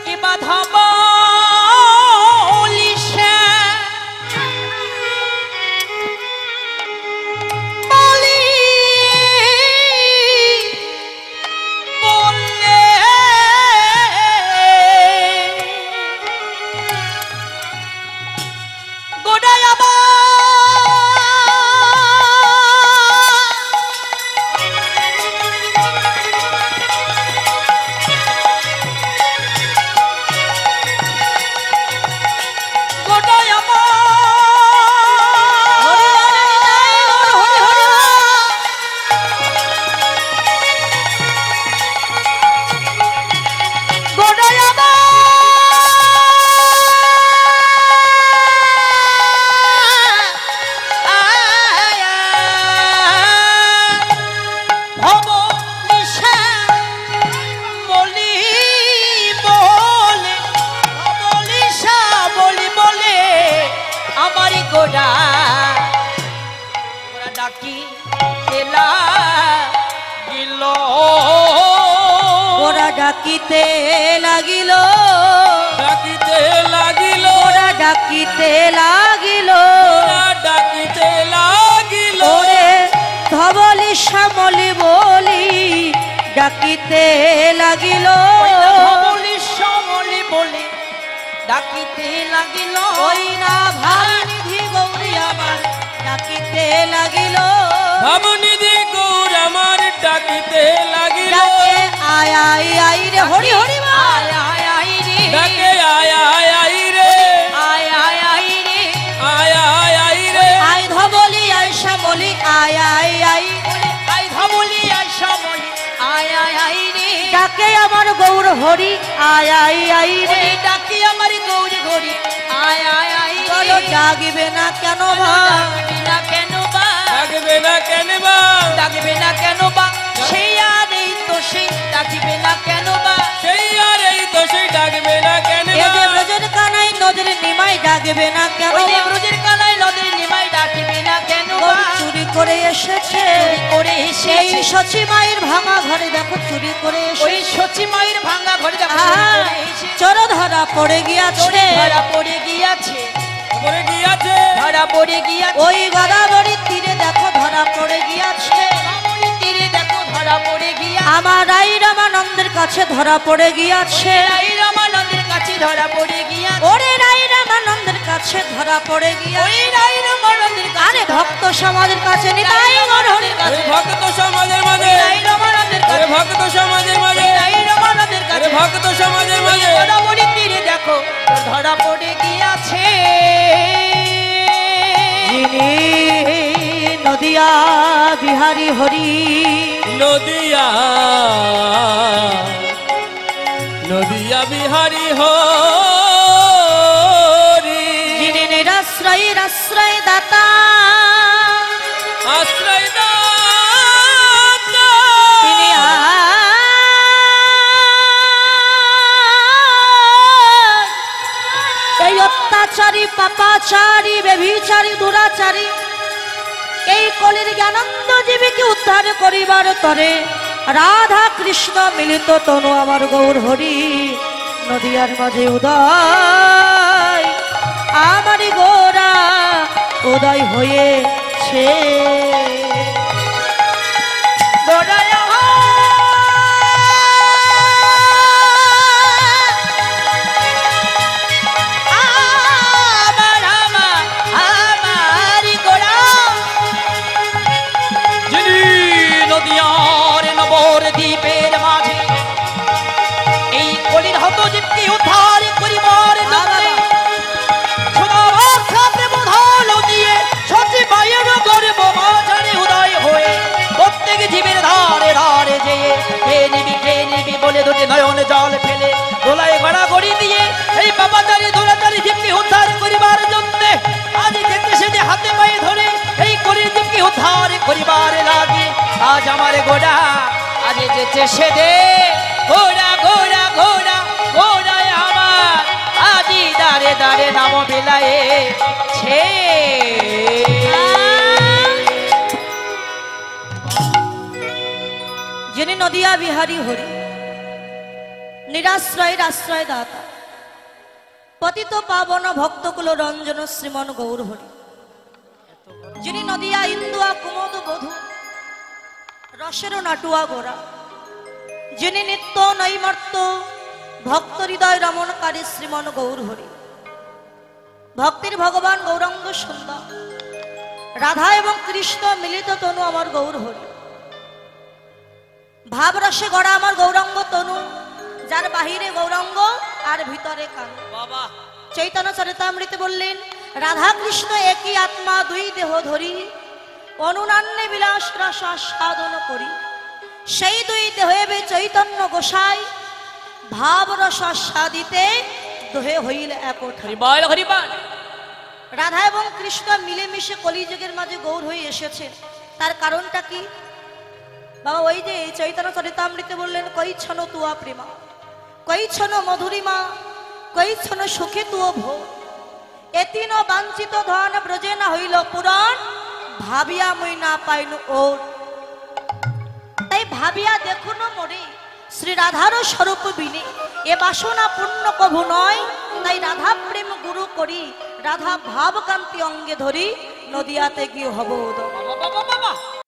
এ বাধা বলিশা বলি বললে গোড়ায় আমার গোড়ায় আমারি গোড়া গোড়া ডাকি এলা গিল গোরা ডাকিতে লাগিল ডাকিতে লাগিল গোরা ডাকিতে লাগিল ডাকিতে লাগিল ওরে ধবলি শ্যামলি বলি ডাকিতে লাগিল বলি সমলি বলি ডাকিতে লাগিল ওই না ভাবনিধি গৌরী আমার ডাকিতে লাগিল ভাবনিধি গৌর আমার ডাকিতে লাগিল ডাকে আয় আয় আয় রে হরি হরি বল। আয় আয় আয় রে ডাকে আয় আয় আয় রে আয় আয় আয় রে আয় আয় আয় রে আয় ধবলি আয় শ্যামলি আয় আয় আয় বলে আয় ধবলি আয় সমলি আয় আয় আয় রে ডাকে আমার গৌর হরি আয় আয় আয় রে বলে ডাকি আমার গৌরী গৌরী আয় আয় আয় চলো রে ডাকিবে না কেন ভাই ডাকবি না কেন বা ডাকবে না কেন বা ডাকবে না কেন বা সেই আর এই তো সেই ডাকবে না কেন বা সেই আর এই তো সেই ডাকবে না কেন এ বা যে ব্রজের কানাই নদীর নিমাই ডাকবে না কেন ওই যে বা? ব্রজের কানায় নদীর নিমাই ডাকবে না কেন বা গরু চুরি করে এসেছে চুরি করে সেই এসেছে সচি মায়ের ভাঙা ঘরে দেখো চুরি করে ওই এসেছে সচি মায়ের ভাঙা ঘরে দেখো চুরি আহা, করে এসেছে। চোর ধরা পড়ে গিয়াছে চোরে ধরা পড়ে গিয়াছে করে গিয়াছে ধরা পড়ে গিয়াছে ওই গোদাবরীর তীরে দেখো ধরা পড়ে গিয়াছে মামুনি তীরে দেখো ধরা পড়ে গিয়াছে আমার রাই রামানন্দের কাছে ধরা পড়ে গিয়াছে রাই রামানন্দের কাছে ধরা পড়ে গিয়াছে ওরে রাই রামানন্দের কাছে ধরা পড়ে গিয়াছে ওই রাই রামানন্দের আরে কাছে ভক্ত সমাজের কাছে নিতাই গৌর হরি আরে ভক্ত সমাজের মাঝে রাই রামানন্দের আরে কাছে ভক্ত সমাজের মাঝে রাই রামানন্দের আরে কাছে ভক্ত সমাজের মাঝে গোদাবরী তীরে দেখো ধরা পড়ে গিয়াছে যিনি নদিয়া বিহারী হরি নদিয়া নদিয়া বিহারী হরি যিনি নিরাশ্রয়ী আশ্রয় দাতা আশ্রয় দাতা তিনি এই অত্যাচারী পাপাচারী ব্যভিচারী দুরাচারী এই কলির জ্ঞানন্দ জীবীকে উদ্ধার করিবার তরে রাধা কৃষ্ণ মিলিত তনু আমার গৌর হরি নদিয়ার মাঝে উদয় আমারি গোরা উদয় হয়েছে গোড়ায় আমার আমারি গোড়া যিনি নদিয়ার নবর দ্বীপের মাঝে এই কলির হত জীবকে উদ্ধার করি স্নান জল ফেলে দোলায় গড়াগড়ি দিয়ে এই বাবাচারী দোলাচারী জীবকে উদ্ধার করিবার জন্য আজ যেতে সেটি হাতে পায়ে ধরে এই করি জীবকে উদ্ধার করিবার লাগে আজ আমার গোড়া আজ যেতে সে দে ঘোড়া ঘোড়া ঘোড়া ঘোড়ায় আমার আজি দাঁড়ে দাঁড়ে নাম বেলায়ে ছে যিনি নদিয়া বিহারী হরি নিরাশ্রয়ের আশ্রয় দাতা পতিত পাবন ভক্তকুল রঞ্জন শ্রীমন গৌর হরি যিনি নদিয়া ইন্দুয়া কুমদ বধূ রসের নাটুয়া গোরা যিনি নিত্য নৈমর্ত ভক্ত হৃদয় রমণকারী শ্রীমন গৌর হরি ভক্তির ভগবান গৌরাঙ্গ সুন্দর রাধা এবং কৃষ্ণ মিলিত তনু আমার গৌর হরি ভাবরসে গড়া আমার গৌরাঙ্গ তনু যার বাহিরে গৌরাঙ্গ আর ভিতরে কান বাবা চৈতন্য চরিতামৃতে বললেন রাধা কৃষ্ণ একই আত্মা দুই দেহ ধরি অনুনান্যে বিলাস রস সাধন করি সেই দুই দেহে চৈতন্য গোসাই ভাব রস সাদিতে দোহে হইল একট হরিবল হরিবল রাধা এবং কৃষ্ণ মিলেমিশে কলিযুগের মাঝে গৌর হয়ে এসেছে তার কারণটা কি বাবা ওই যে চৈতন্য চরিতামৃতে বললেন কৈছন তুয়া প্রেমা কৈছন মধুরিমা কৈছন সুখে তুয় ভো এতিন বাঞ্ছিত ধন ব্রজে না হইল পুরাণ ভাবিয়া মই না পাইন ওর তাই ভাবিয়া দেখুন মোরে শ্রী রাধার স্বরূপ বিনে এ বাসনা পূর্ণ কভু নয় তাই রাধা প্রেম গুরু করি রাধা ভাবকান্তি অঙ্গে ধরি নদিয়াতে গিয়ে হব উদয়। বাবা বাবা